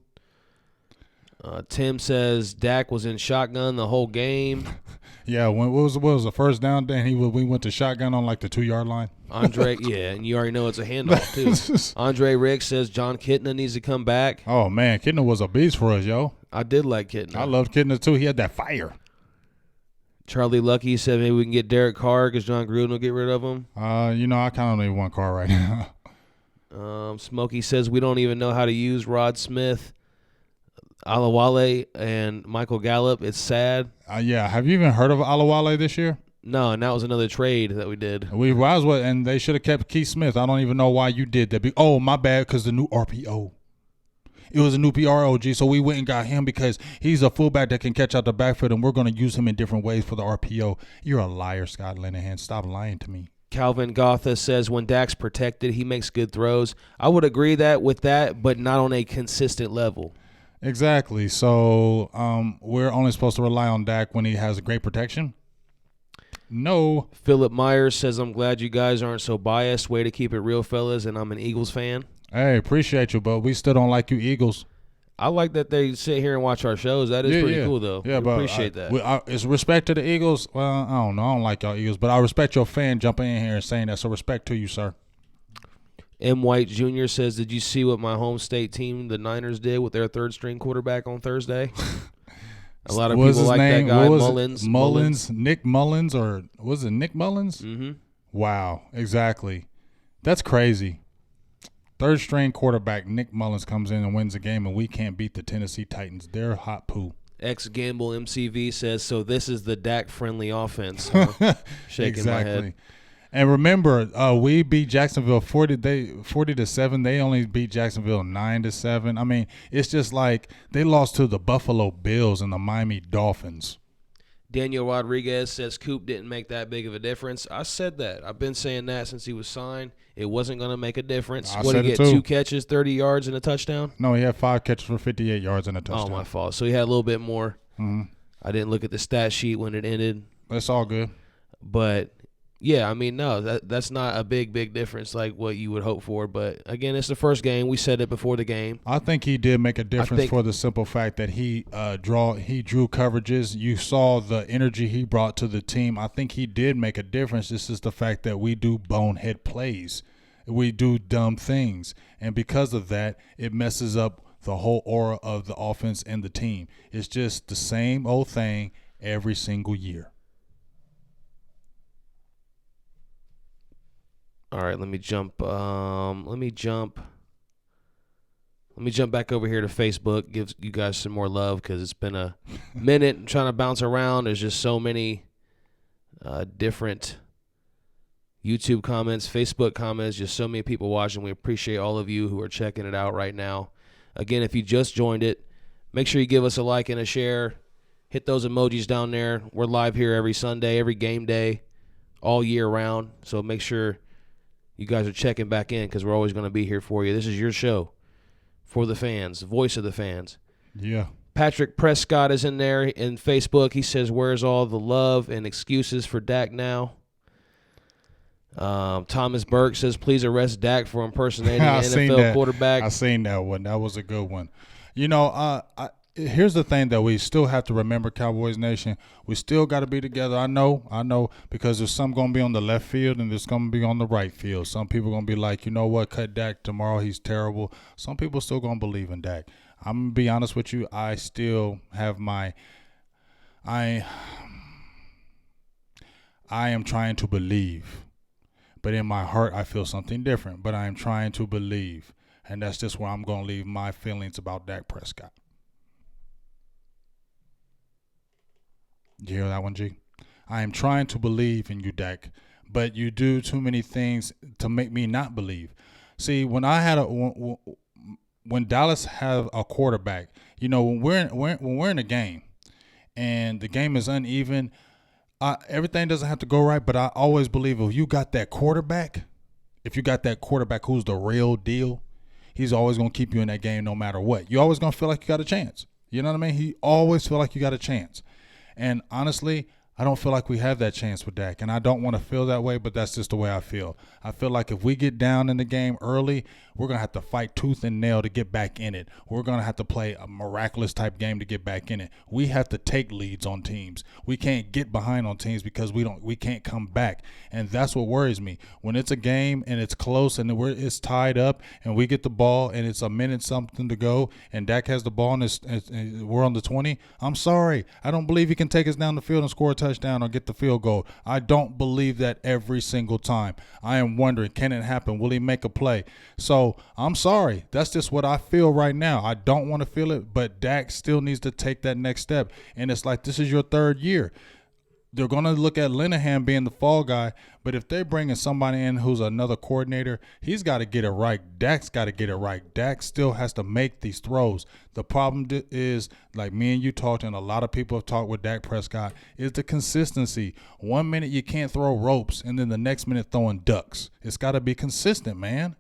Tim says Dak was in shotgun the whole game. Yeah, what was the first down day? We went to shotgun on like the 2-yard line. Andre, yeah, and you already know it's a handoff too. Andre Rick says John Kitna needs to come back. Oh man, Kitna was a beast for us, yo. I did like Kitna. I loved Kitna too. He had that fire. Charlie Lucky said maybe we can get Derek Carr because John Gruden will get rid of him. I kind of need one Carr right now. Smokey says we don't even know how to use Rod Smith, Alawale, and Michael Gallup. It's sad. Yeah, have you even heard of Alawale this year? No, and that was another trade that we did. And they should have kept Keith Smith. I don't even know why you did that. Oh, my bad, because the new RPO. It was a new PROG, so we went and got him because he's a fullback that can catch out the backfield, and we're going to use him in different ways for the RPO. You're a liar, Scott Linehan. Stop lying to me. Calvin Gotha says when Dak's protected, he makes good throws. I would agree with that, but not on a consistent level. Exactly. So we're only supposed to rely on Dak when he has great protection? No. Philip Myers says, I'm glad you guys aren't so biased. Way to keep it real, fellas, and I'm an Eagles fan. Hey, appreciate you, but we still don't like you Eagles. I like that they sit here and watch our shows. That is pretty cool, though. Yeah, but appreciate that. Is respect to the Eagles? Well, I don't know. I don't like y'all Eagles, but I respect your fan jumping in here and saying that, so respect to you, sir. M. White Jr. says, did you see what my home state team, the Niners, did with their third-string quarterback on Thursday? A lot of people like that guy, Mullins. Nick Mullins, or was it Nick Mullins? Mm-hmm. Wow, exactly. That's crazy. Third-string quarterback Nick Mullins comes in and wins the game, and we can't beat the Tennessee Titans. They're hot poo. Ex-Gamble MCV says, so this is the Dak-friendly offense. Huh? Shaking my head. And remember, we beat Jacksonville 40-7. They only beat Jacksonville 9-7. I mean, it's just like they lost to the Buffalo Bills and the Miami Dolphins. Daniel Rodriguez says Coop didn't make that big of a difference. I said that. I've been saying that since he was signed. It wasn't going to make a difference. What did he get, 2 catches, 30 yards, and a touchdown? No, he had 5 catches for 58 yards and a touchdown. Oh, my fault. So he had a little bit more. Mm-hmm. I didn't look at the stat sheet when it ended. That's all good. But, yeah, I mean, no, that's not a big difference like what you would hope for. But, again, it's the first game. We said it before the game. I think he did make a difference for the simple fact that he drew coverages. You saw the energy he brought to the team. I think he did make a difference. This is the fact that we do bonehead plays. We do dumb things. And because of that, it messes up the whole aura of the offense and the team. It's just the same old thing every single year. All right, let me jump back over here to Facebook. Give you guys some more love because it's been a minute. I'm trying to bounce around. There's just so many different YouTube comments, Facebook comments, just so many people watching. We appreciate all of you who are checking it out right now. Again, if you just joined it, make sure you give us a like and a share. Hit those emojis down there. We're live here every Sunday, every game day, all year round. So make sure you guys are checking back in because we're always going to be here for you. This is your show for the fans, the voice of the fans. Yeah. Patrick Prescott is in there in Facebook. He says, where's all the love and excuses for Dak now? Thomas Burke says, please arrest Dak for impersonating an NFL quarterback. I seen that one. That was a good one. You know, here's the thing that we still have to remember, Cowboys Nation. We still got to be together. I know, because there's some going to be on the left field and there's going to be on the right field. Some people going to be like, you know what, cut Dak tomorrow. He's terrible. Some people still going to believe in Dak. I'm going to be honest with you. I still have I am trying to believe. But in my heart, I feel something different. But I am trying to believe. And that's just where I'm going to leave my feelings about Dak Prescott. You hear that one, G? I am trying to believe in you, Dak. But you do too many things to make me not believe. See, when Dallas have a quarterback, you know, when we're in a game and the game is uneven, everything doesn't have to go right, but I always believe if you got that quarterback who's the real deal, he's always going to keep you in that game no matter what. You're always going to feel like you got a chance. You know what I mean? He always feel like you got a chance. And honestly, I don't feel like we have that chance with Dak, and I don't want to feel that way, but that's just the way I feel. I feel like if we get down in the game early, we're going to have to fight tooth and nail to get back in it. We're going to have to play a miraculous type game to get back in it. We have to take leads on teams. We can't get behind on teams because we can't come back, and that's what worries me. When it's a game and it's close and it's tied up and we get the ball and it's a minute something to go and Dak has the ball and we're on the 20, I'm sorry. I don't believe he can take us down the field and score a touchdown or get the field goal. I don't believe that every single time. I am wondering, can it happen? Will he make a play? So I'm sorry. That's just what I feel right now. I don't want to feel it, but Dak still needs to take that next step. And it's like, this is your third year. They're going to look at Linehan being the fall guy, but if they're bringing somebody in who's another coordinator, he's got to get it right. Dak's got to get it right. Dak still has to make these throws. The problem is, like me and you talked, and a lot of people have talked with Dak Prescott, is the consistency. 1 minute you can't throw ropes, and then the next minute throwing ducks. It's got to be consistent, man.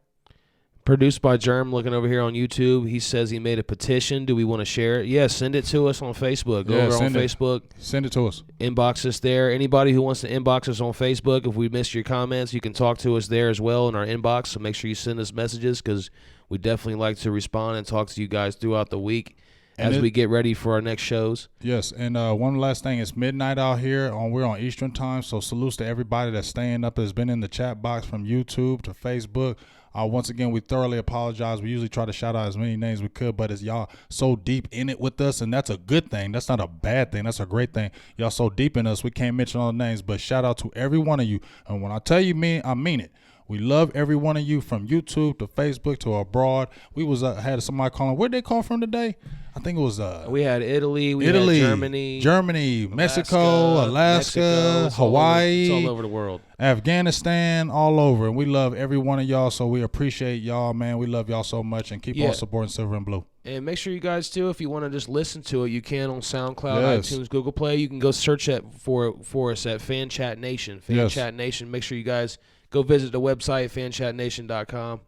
Produced by Germ, looking over here on YouTube. He says he made a petition. Do we want to share it? Yeah, send it to us on Facebook. Go over on Facebook. Send it to us. Inbox us there. Anybody who wants to inbox us on Facebook, if we missed your comments, you can talk to us there as well in our inbox. So make sure you send us messages because we definitely like to respond and talk to you guys throughout the week as we get ready for our next shows. Yes, and one last thing. It's midnight out here. We're on Eastern time, so salutes to everybody that's staying up, that's been in the chat box from YouTube to Facebook. Once again, we thoroughly apologize. We usually try to shout out as many names we could, but it's y'all so deep in it with us, and that's a good thing. That's not a bad thing. That's a great thing. Y'all so deep in us, we can't mention all the names, but shout out to every one of you. And when I tell you I mean it. We love every one of you from YouTube to Facebook to abroad. We had somebody calling. Where'd they call from today? I think it was we had Italy, had Germany, Mexico, Alaska, Hawaii. It's all over the world. Afghanistan, all over. And we love every one of y'all, so we appreciate y'all, man. We love y'all so much, and keep on supporting Silver and Blue. And make sure you guys, too, if you want to just listen to it, you can on SoundCloud, iTunes, Google Play. You can go search for us at Fan Chat Nation. Chat Nation. Make sure you guys go visit the website, fanchatnation.com.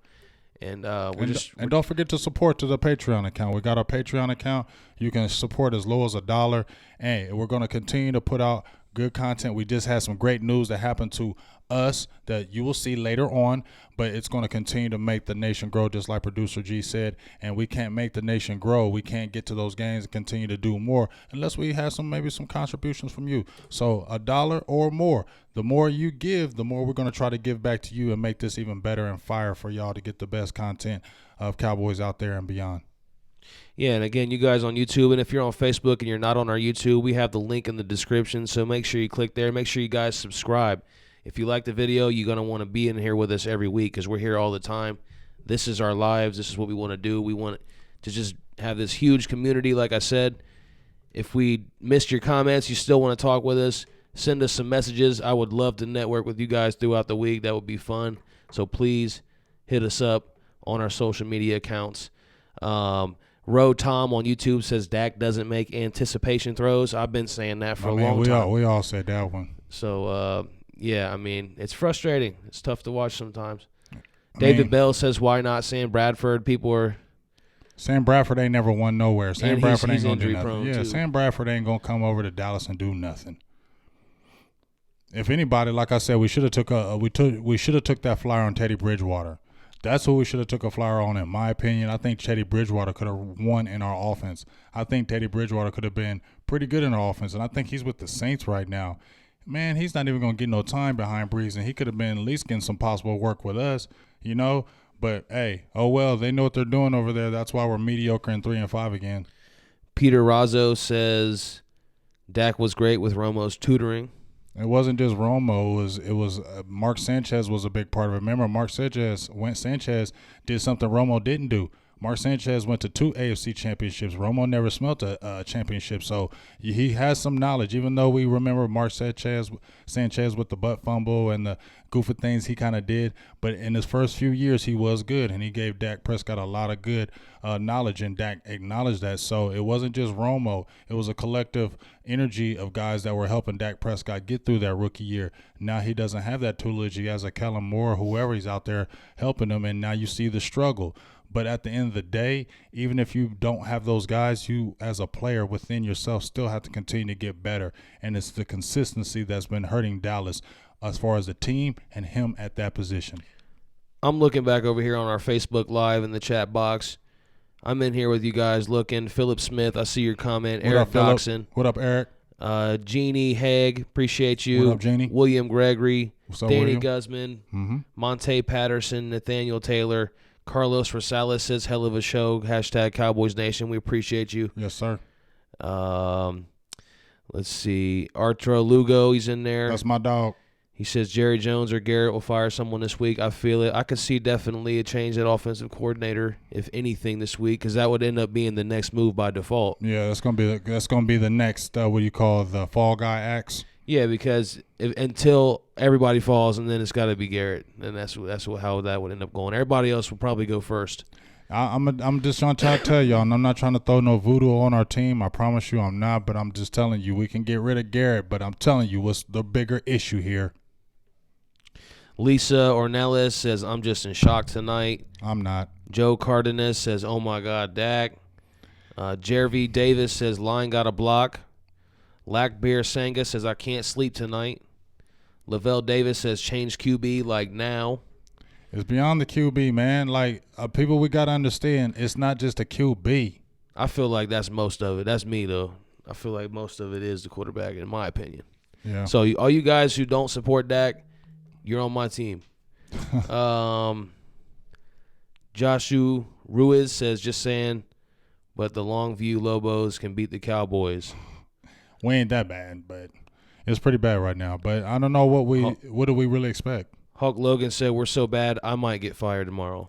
And don't forget to support to the Patreon account. We got our Patreon account. You can support as low as $1. And we're going to continue to put out good content. We just had some great news that happened to us that you will see later on, but it's going to continue to make the nation grow, just like producer G said. And we can't make the nation grow. We can't get to those games and continue to do more unless we have maybe some contributions from you. So $1 or more. The more you give, the more we're going to try to give back to you and make this even better and fire for y'all to get the best content of Cowboys out there and beyond. Yeah, and again, you guys on YouTube, and if you're on Facebook and you're not on our YouTube, we have the link in the description, so make sure you click there. Make sure you guys subscribe. If you like the video, you're going to want to be in here with us every week because we're here all the time. This is our lives. This is what we want to do. We want to just have this huge community, like I said. If we missed your comments, you still want to talk with us, send us some messages. I would love to network with you guys throughout the week. That would be fun. So please hit us up on our social media accounts. Road Tom on YouTube says Dak doesn't make anticipation throws. I've been saying that for a long time. We all said that one. So, yeah, I mean, it's frustrating. It's tough to watch sometimes. David Bell says, why not Sam Bradford? People are... Sam Bradford ain't never won nowhere. Sam Bradford ain't going to do nothing. Yeah, Sam Bradford ain't going to come over to Dallas and do nothing. If anybody, like I said, we should have took that flyer on Teddy Bridgewater. That's who we should have took a flyer on, in my opinion. I think Teddy Bridgewater could have won in our offense. I think Teddy Bridgewater could have been pretty good in our offense, and I think he's with the Saints right now. Man, he's not even going to get no time behind Breeze, and he could have been at least getting some possible work with us, you know. But, hey, oh well, they know what they're doing over there. That's why we're mediocre and 3-5 again. Peter Razzo says Dak was great with Romo's tutoring. It wasn't just Romo. It was Mark Sanchez was a big part of it. Remember, Mark Sanchez did something Romo didn't do. Mark Sanchez went to 2 AFC championships. Romo never smelt a championship, so he has some knowledge. Even though we remember Mark Sanchez with the butt fumble and the goofy things he kind of did, but in his first few years he was good, and he gave Dak Prescott a lot of good knowledge, and Dak acknowledged that. So it wasn't just Romo. It was a collective energy of guys that were helping Dak Prescott get through that rookie year. Now he doesn't have that tutelage. He has a Kellen Moore, whoever he's out there helping him, and now you see the struggle. But at the end of the day, even if you don't have those guys, you as a player within yourself still have to continue to get better. And it's the consistency that's been hurting Dallas as far as the team and him at that position. I'm looking back over here on our Facebook Live in the chat box. I'm in here with you guys looking. Philip Smith, I see your comment. What Eric up, Phillip? Doxson. What up, Eric? Jeannie Haig, appreciate you. What up, Jeannie? William Gregory. What's up, Danny William? Guzman. Mm-hmm. Monte Patterson. Nathaniel Taylor. Carlos Rosales says, hell of a show. Hashtag Cowboys Nation. We appreciate you. Yes, sir. Let's see. Arturo Lugo, he's in there. That's my dog. He says Jerry Jones or Garrett will fire someone this week. I feel it. I could see definitely a change at offensive coordinator, if anything, this week, because that would end up being the next move by default. Yeah, that's gonna be the next what do you call the fall guy axe? Yeah, because until everybody falls, and then it's got to be Garrett, and that's how that would end up going. Everybody else will probably go first. I'm just trying to tell y'all, and I'm not trying to throw no voodoo on our team. I promise you I'm not, but I'm just telling you we can get rid of Garrett, but I'm telling you what's the bigger issue here. Lisa Ornelas says, I'm just in shock tonight. I'm not. Joe Cardenas says, oh, my God, Dak. Jervy Davis says, line got a block. Lack Beer Sanga says, I can't sleep tonight. Lavelle Davis says, change QB like now. It's beyond the QB, man. Like, people, we got to understand, it's not just a QB. I feel like that's most of it. That's me, though. I feel like most of it is the quarterback, in my opinion. Yeah. So all you guys who don't support Dak, you're on my team. Joshua Ruiz says, just saying, but the Longview Lobos can beat the Cowboys. We ain't that bad, but it's pretty bad right now. But I don't know what do we really expect. Hulk Logan said, we're so bad, I might get fired tomorrow.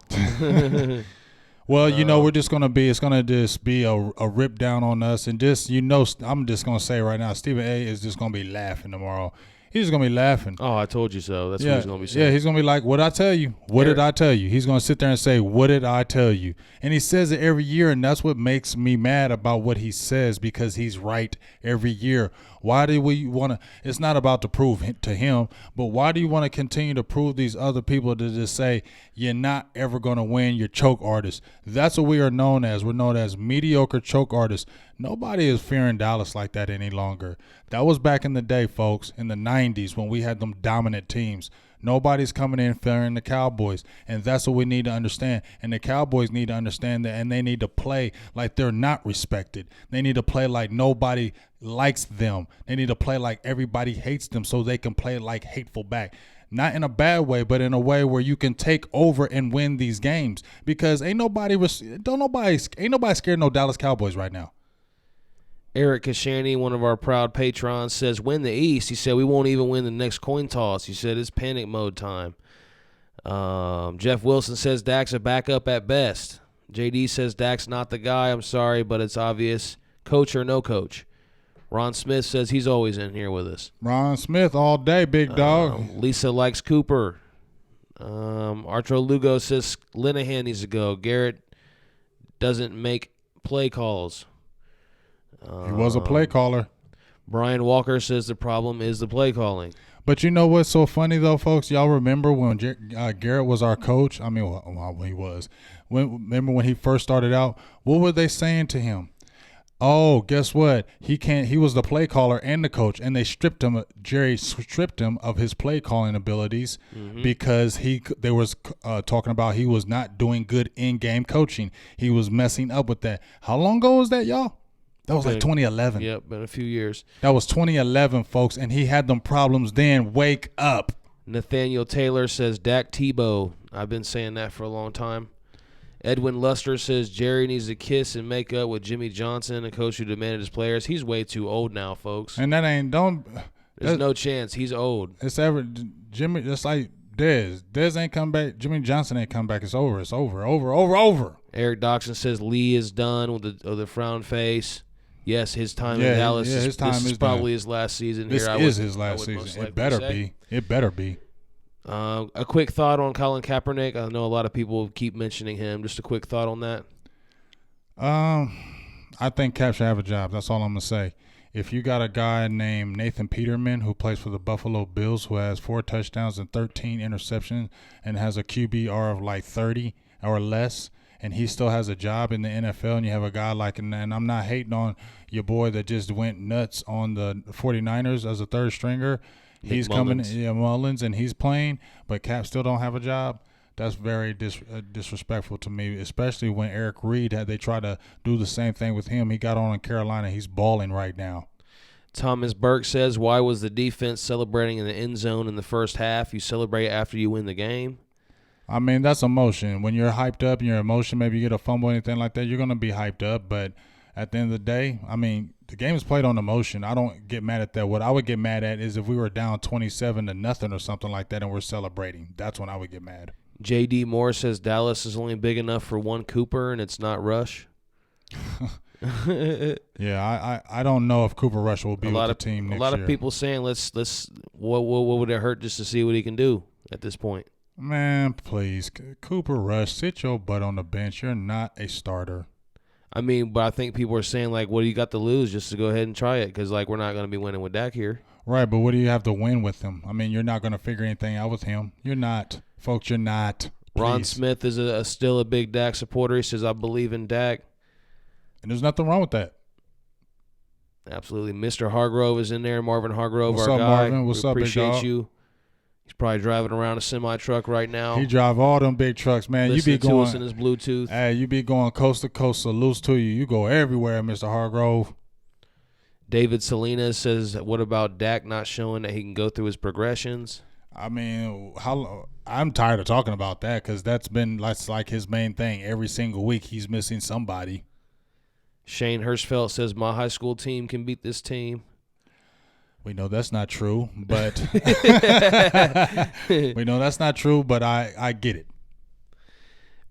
Well, we're just going to be – it's going to just be a rip down on us. And just, I'm just going to say right now, Stephen A. is just going to be laughing tomorrow. He's going to be laughing. Oh, I told you so. That's what he's going to be saying. Yeah, he's going to be like, what'd I tell you? What did I tell you? He's going to sit there and say, what did I tell you? And he says it every year, and that's what makes me mad about what he says, because he's right every year. Why do we want to – it's not about to prove to him, but why do you want to continue to prove these other people to just say you're not ever going to win, you're choke artists? That's what we are known as. We're known as mediocre choke artists. Nobody is fearing Dallas like that any longer. That was back in the day, folks, in the 90s when we had them dominant teams. Nobody's coming in fearing the Cowboys, and that's what we need to understand. And the Cowboys need to understand that, and they need to play like they're not respected. They need to play like nobody likes them. They need to play like everybody hates them so they can play like hateful back. Not in a bad way, but in a way where you can take over and win these games, because ain't nobody scared of no Dallas Cowboys right now. Eric Kashani, one of our proud patrons, says, win the East. He said, we won't even win the next coin toss. He said, it's panic mode time. Jeff Wilson says, Dak's a backup at best. JD says, Dak's not the guy. I'm sorry, but it's obvious. Coach or no coach? Ron Smith says he's always in here with us. Ron Smith all day, big dog. Lisa likes Cooper. Arturo Lugo says Linehan needs to go. Garrett doesn't make play calls. He was a play caller. Brian Walker says the problem is the play calling. But you know what's so funny, though, folks? Y'all remember when Garrett was our coach? I mean, well, he was. Remember when he first started out? What were they saying to him? Oh, guess what? He can't. He was the play caller and the coach, and they stripped him. Jerry stripped him of his play calling abilities because they was talking about he was not doing good in-game coaching. He was messing up with that. How long ago was that, y'all? That was like 2011. Yep, been a few years. That was 2011, folks, and he had them problems then. Wake up. Nathaniel Taylor says Dak Tebow. I've been saying that for a long time. Edwin Luster says Jerry needs to kiss and make up with Jimmy Johnson, a coach who demanded his players. He's way too old now, folks. And that ain't There's no chance. He's old. It's ever Jimmy. Just like Dez. Dez ain't come back. Jimmy Johnson ain't come back. It's over. It's over. Over. Eric Doxson says Lee is done with the frown face. Yes, his time in Dallas. His time is probably his last season here. This is his last season. It better be. It better be. A quick thought on Colin Kaepernick. I know a lot of people keep mentioning him. Just a quick thought on that. I think Cap should have a job. That's all I'm gonna say. If you got a guy named Nathan Peterman who plays for the Buffalo Bills, who has 4 touchdowns and 13 interceptions and has a QBR of like 30 or less, and he still has a job in the NFL, and you have a guy like, and I'm not hating on your boy that just went nuts on the 49ers as a third stringer. He's Mullins. coming, Mullins, and he's playing, but Cap still don't have a job. That's very disrespectful to me, especially when Eric Reed they tried to do the same thing with him. He got on in Carolina. He's balling right now. Thomas Burke says, why was the defense celebrating in the end zone in the first half? You celebrate after you win the game. I mean, that's emotion. When you're hyped up and you're emotion, maybe you get a fumble or anything like that, you're going to be hyped up. But at the end of the day, I mean, the game is played on emotion. I don't get mad at that. What I would get mad at is if we were down 27-0 or something like that and we're celebrating. That's when I would get mad. J.D. Moore says Dallas is only big enough for one Cooper and it's not Rush. Yeah, I don't know if Cooper Rush will be with the team next year. A lot of people saying what would it hurt just to see what he can do at this point? Man, please, Cooper Rush, sit your butt on the bench. You're not a starter. I mean, but I think people are saying, like, what do you got to lose just to go ahead and try it? Because, like, we're not going to be winning with Dak here. Right, but what do you have to win with him? I mean, you're not going to figure anything out with him. You're not. Folks, you're not. Please. Ron Smith is still a big Dak supporter. He says, I believe in Dak. And there's nothing wrong with that. Absolutely. Mr. Hargrove is in there. Marvin Hargrove, What's our up, guy. Marvin? What's we up, big appreciate dog? you. He's probably driving around a semi-truck right now. He drive all them big trucks, man. Listening You be going to us in his Bluetooth. Hey, you be going coast to coast. Salutes to you. You go everywhere, Mr. Hargrove. David Salinas says, what about Dak not showing that he can go through his progressions? I mean, I'm tired of talking about that because that's like his main thing. Every single week he's missing somebody. Shane Hirschfeld says, my high school team can beat this team. We know that's not true, but I get it.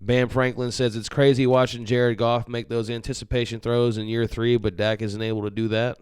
Bam Franklin says, it's crazy watching Jared Goff make those anticipation throws in year 3, but Dak isn't able to do that.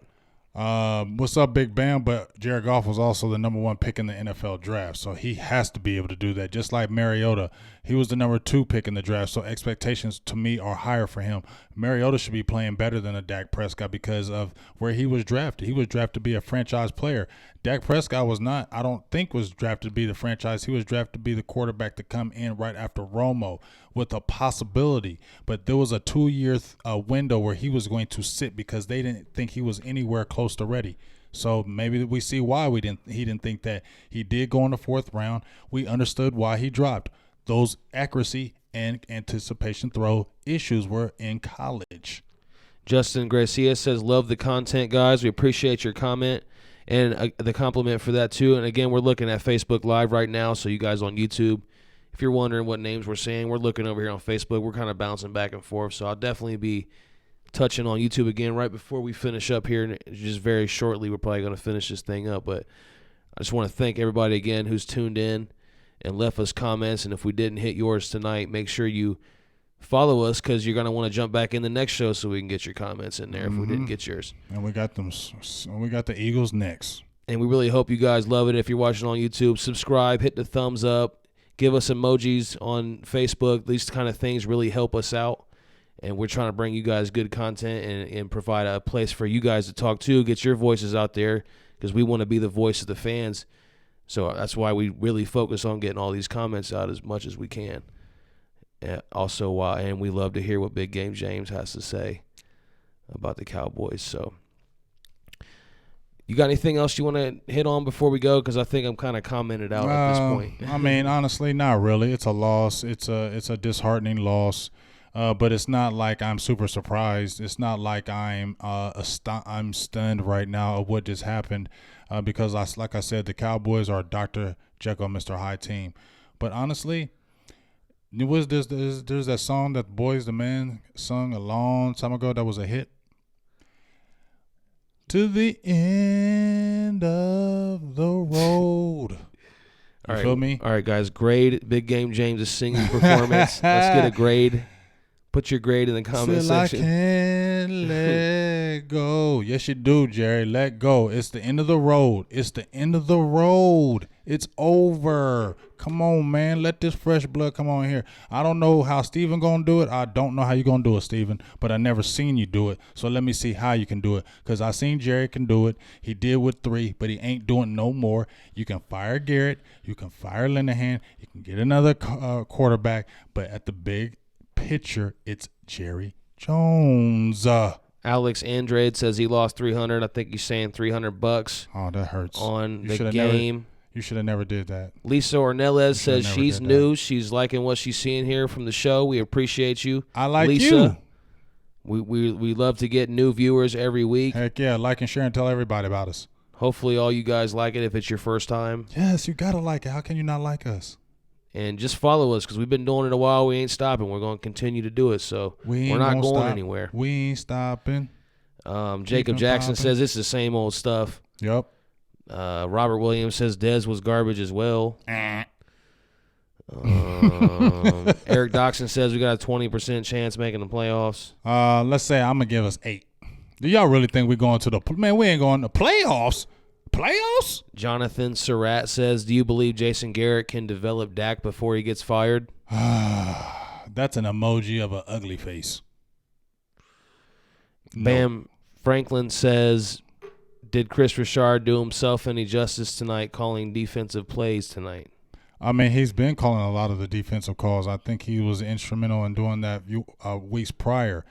What's up, Big Bam? But Jared Goff was also the number 1 pick in the NFL draft, so he has to be able to do that. Just like Mariota, he was the number 2 pick in the draft, so expectations to me are higher for him. Mariota should be playing better than a Dak Prescott because of where he was drafted. He was drafted to be a franchise player. Dak Prescott was not, I don't think, was drafted to be the franchise. He was drafted to be the quarterback to come in right after Romo with a possibility. But there was a 2-year window where he was going to sit because they didn't think he was anywhere close to ready. So maybe we see why he didn't think that. He did go in the 4th round. We understood why he dropped. Those accuracy and anticipation throw issues were in college. Justin Gracia says, love the content, guys. We appreciate your comment and the compliment for that, too. And, again, we're looking at Facebook Live right now, so you guys on YouTube, if you're wondering what names we're saying, we're looking over here on Facebook. We're kind of bouncing back and forth, so I'll definitely be touching on YouTube again right before we finish up here. Just very shortly, we're probably going to finish this thing up. But I just want to thank everybody again who's tuned in and left us comments. And if we didn't hit yours tonight, make sure you follow us because you're going to want to jump back in the next show so we can get your comments in there if we didn't get yours. And we got the Eagles next. And we really hope you guys love it. If you're watching on YouTube, subscribe, hit the thumbs up, give us emojis on Facebook. These kind of things really help us out. And we're trying to bring you guys good content and provide a place for you guys to talk to, get your voices out there because we want to be the voice of the fans. So that's why we really focus on getting all these comments out as much as we can. And we love to hear what Big Game James has to say about the Cowboys. So you got anything else you want to hit on before we go? Because I think I'm kind of commented out at this point. I mean, honestly, not really. It's a loss. It's a disheartening loss. But it's not like I'm super surprised. It's not like I'm stunned right now of what just happened because, like I said, the Cowboys are Dr. Jekyll, Mr. Hyde team. But honestly, there's that song that Boys the Men sung a long time ago that was a hit. To the end of the road. You feel me? All right, guys. Grade Big Game James' singing performance. Let's get a grade. Put your grade in the comment section. I can't let go. Yes, you do, Jerry. Let go. It's the end of the road. It's the end of the road. It's over. Come on, man. Let this fresh blood come on here. I don't know how Steven going to do it. I don't know how you going to do it, Steven. But I never seen you do it. So let me see how you can do it. Because I seen Jerry can do it. He did with 3, but he ain't doing no more. You can fire Garrett. You can fire Linehan. You can get another quarterback. But at the big pitcher, it's Jerry Jones. Alex Andrade says he lost $300. I think he's saying $300 Oh, that hurts. on the game. You should have never did that. Lisa Ornelas says she's new. She's liking what she's seeing here from the show. We appreciate you. I like Lisa, you. We love to get new viewers every week. Heck yeah, like and share and tell everybody about us. Hopefully all you guys like it if it's your first time. Yes, you got to like it. How can you not like us? And just follow us because we've been doing it a while. We ain't stopping. We're going to continue to do it. So we're not going anywhere. We ain't stopping. Jacob Jackson says it's the same old stuff. Yep. Robert Williams says Dez was garbage as well. Eric Doxson says we got a 20% chance making the playoffs. Let's say I'm going to give us 8. Do y'all really think we're going to the – man, we ain't going to playoffs. Playoffs? Jonathan Surratt says, do you believe Jason Garrett can develop Dak before he gets fired? That's an emoji of an ugly face. Bam Franklin says, did Chris Richard do himself any justice tonight calling defensive plays tonight? I mean, he's been calling a lot of the defensive calls. I think he was instrumental in doing that weeks prior.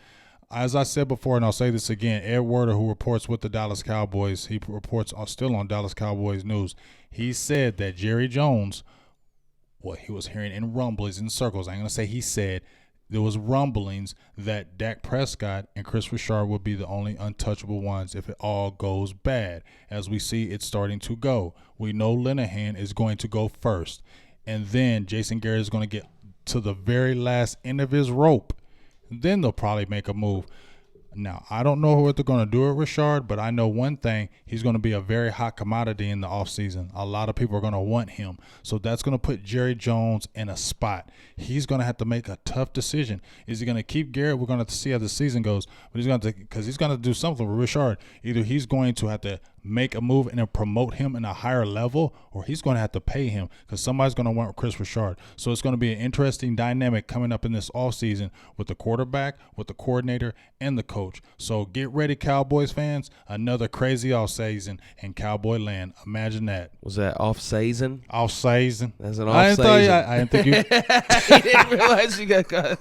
As I said before, and I'll say this again, Ed Werder, who reports with the Dallas Cowboys, he reports still on Dallas Cowboys News. He said that Jerry Jones, what he was hearing in rumblings in circles, I'm going to say he said, there was rumblings that Dak Prescott and Chris Richard would be the only untouchable ones if it all goes bad. As we see, it's starting to go. We know Linehan is going to go first. And then Jason Garrett is going to get to the very last end of his rope. Then they'll probably make a move. Now, I don't know what they're going to do with Richard, but I know one thing. He's going to be a very hot commodity in the offseason. A lot of people are going to want him. So that's going to put Jerry Jones in a spot. He's going to have to make a tough decision. Is he going to keep Garrett? We're going to have to see how the season goes. But he's going to, because he's going to do something with Richard. Either he's going to have to make a move and then promote him in a higher level, or he's going to have to pay him because somebody's going to want Chris Richard. So it's going to be an interesting dynamic coming up in this offseason with the quarterback, with the coordinator, and the coach. So get ready, Cowboys fans. Another crazy offseason in Cowboy land. Imagine that. Was that off-season? Off-season. That's an off-season. I didn't think you. He didn't realize you got caught.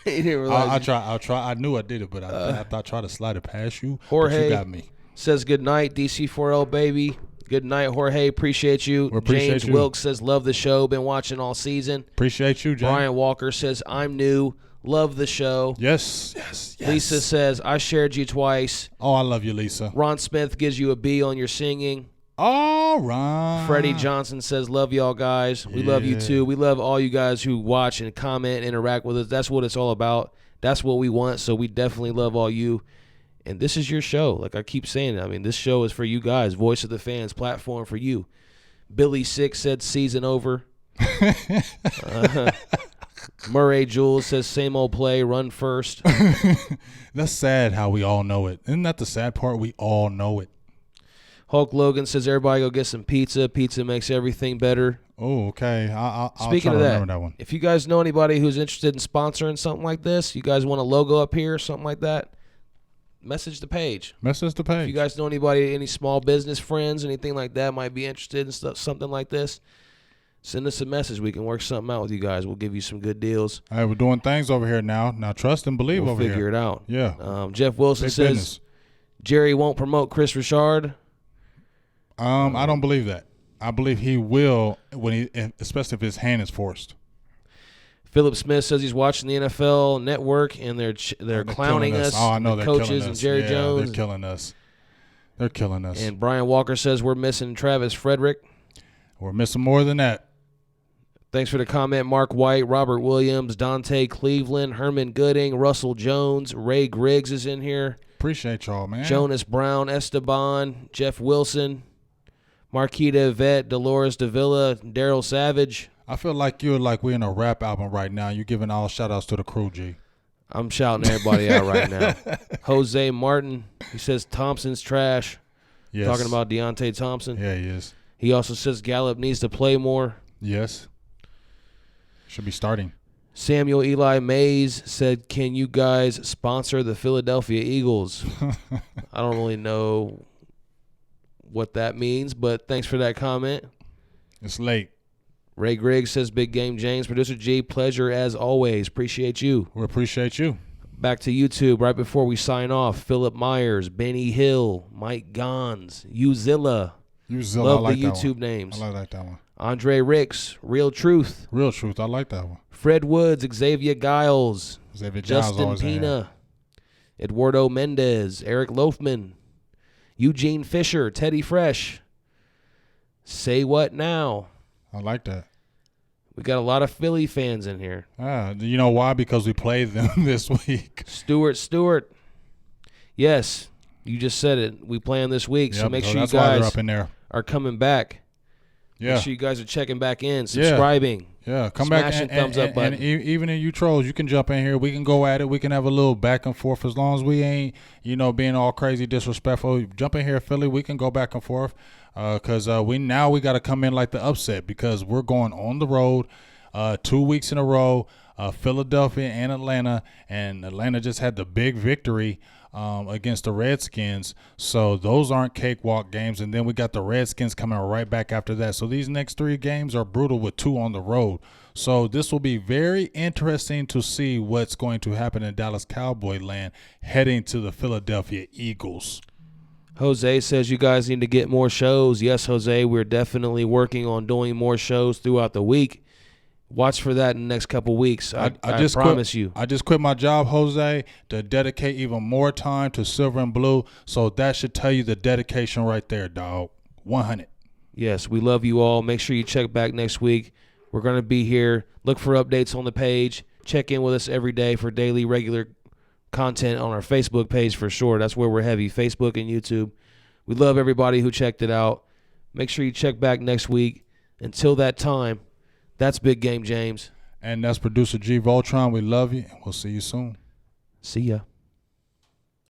He didn't realize. I'll try. I knew I did it, but I tried to slide it past you. Jorge but you got me. Says good night, DC4L baby. Good night, Jorge. Appreciate you. James Wilkes says love the show. Been watching all season. Appreciate you, James. Brian Walker says I'm new. Love the show. Yes. Lisa says I shared you twice. Oh, I love you, Lisa. Ron Smith gives you a B on your singing. All right. Freddie Johnson says love y'all guys. We love you too. We love all you guys who watch and comment and interact with us. That's what it's all about. That's what we want. So we definitely love all you. And this is your show. Like I keep saying, I mean, this show is for you guys. Voice of the fans, platform for you. Billy Six said season over. Murray Jules says same old play, run first. That's sad how we all know it. Isn't that the sad part? We all know it. Hulk Logan says everybody go get some pizza. Pizza makes everything better. Oh, okay. I'll Speaking try of to remember that one. If you guys know anybody who's interested in sponsoring something like this, you guys want a logo up here, something like that, message the page. If you guys know anybody, any small business friends, anything like that might be interested in stuff, something like this, send us a message. We can work something out with you guys. We'll give you some good deals. All right, we're doing things over here now. Now trust and believe over here. We'll figure it out. Yeah. Jeff Wilson says business. Jerry won't promote Chris Richard. I don't believe that. I believe he will especially if his hand is forced. Philip Smith says he's watching the NFL Network and they're clowning us. Oh, I know they're coaches killing us. And Jerry Jones. They're killing us. And Brian Walker says we're missing Travis Frederick. We're missing more than that. Thanks for the comment, Mark White, Robert Williams, Dante Cleveland, Herman Gooding, Russell Jones, Ray Griggs is in here. Appreciate y'all, man. Jonas Brown, Esteban, Jeff Wilson, Marquita Yvette, Dolores Davila, Daryl Savage. I feel like we're in a rap album right now. You're giving all shout-outs to the crew, G. I'm shouting everybody out right now. Jose Martin, he says Thompson's trash. Yes. Talking about Deontay Thompson. Yeah, he is. He also says Gallup needs to play more. Yes. Should be starting. Samuel Eli Mays said, can you guys sponsor the Philadelphia Eagles? I don't really know what that means, but thanks for that comment. It's late. Ray Griggs says, Big Game James. Producer G, pleasure as always. Appreciate you. We appreciate you. Back to YouTube right before we sign off. Philip Myers, Benny Hill, Mike Gons, Uzilla. Love I like the that YouTube one. names. I like that one. Andre Ricks, Real Truth. Real Truth. I like that one. Fred Woods, Xavier Giles, Xavier Giles Justin always in here. Pina, Eduardo Mendez, Eric Loafman, Eugene Fisher, Teddy Fresh. Say What Now? I like that. We got a lot of Philly fans in here. You know why? Because we played them this week. Stewart. Yes, you just said it. We play them this week, so make sure you that's why they're guys up in there. are coming back. Yeah. Make sure you guys are checking back in, subscribing. Yeah, come back smashing and, thumbs up button. and even in you trolls, you can jump in here. We can go at it. We can have a little back and forth as long as we ain't, being all crazy disrespectful. Jump in here, Philly. We can go back and forth because we got to come in like the upset because we're going on the road 2 weeks in a row, Philadelphia and Atlanta just had the big victory against the Redskins. So those aren't cakewalk games. And then we got the Redskins coming right back after that. So these next 3 games are brutal with 2 on the road. So this will be very interesting to see what's going to happen in Dallas Cowboy land heading to the Philadelphia Eagles. Jose says you guys need to get more shows. Yes, Jose, we're definitely working on doing more shows throughout the week. Watch for that in the next couple weeks. I promise you. I just quit my job, Jose, to dedicate even more time to Silver and Blue. So that should tell you the dedication right there, dog. 100. Yes, we love you all. Make sure you check back next week. We're going to be here. Look for updates on the page. Check in with us every day for daily, regular content on our Facebook page for sure. That's where we're heavy, Facebook and YouTube. We love everybody who checked it out. Make sure you check back next week. Until that time, that's Big Game James. And that's producer G Voltron. We love you. We'll see you soon. See ya.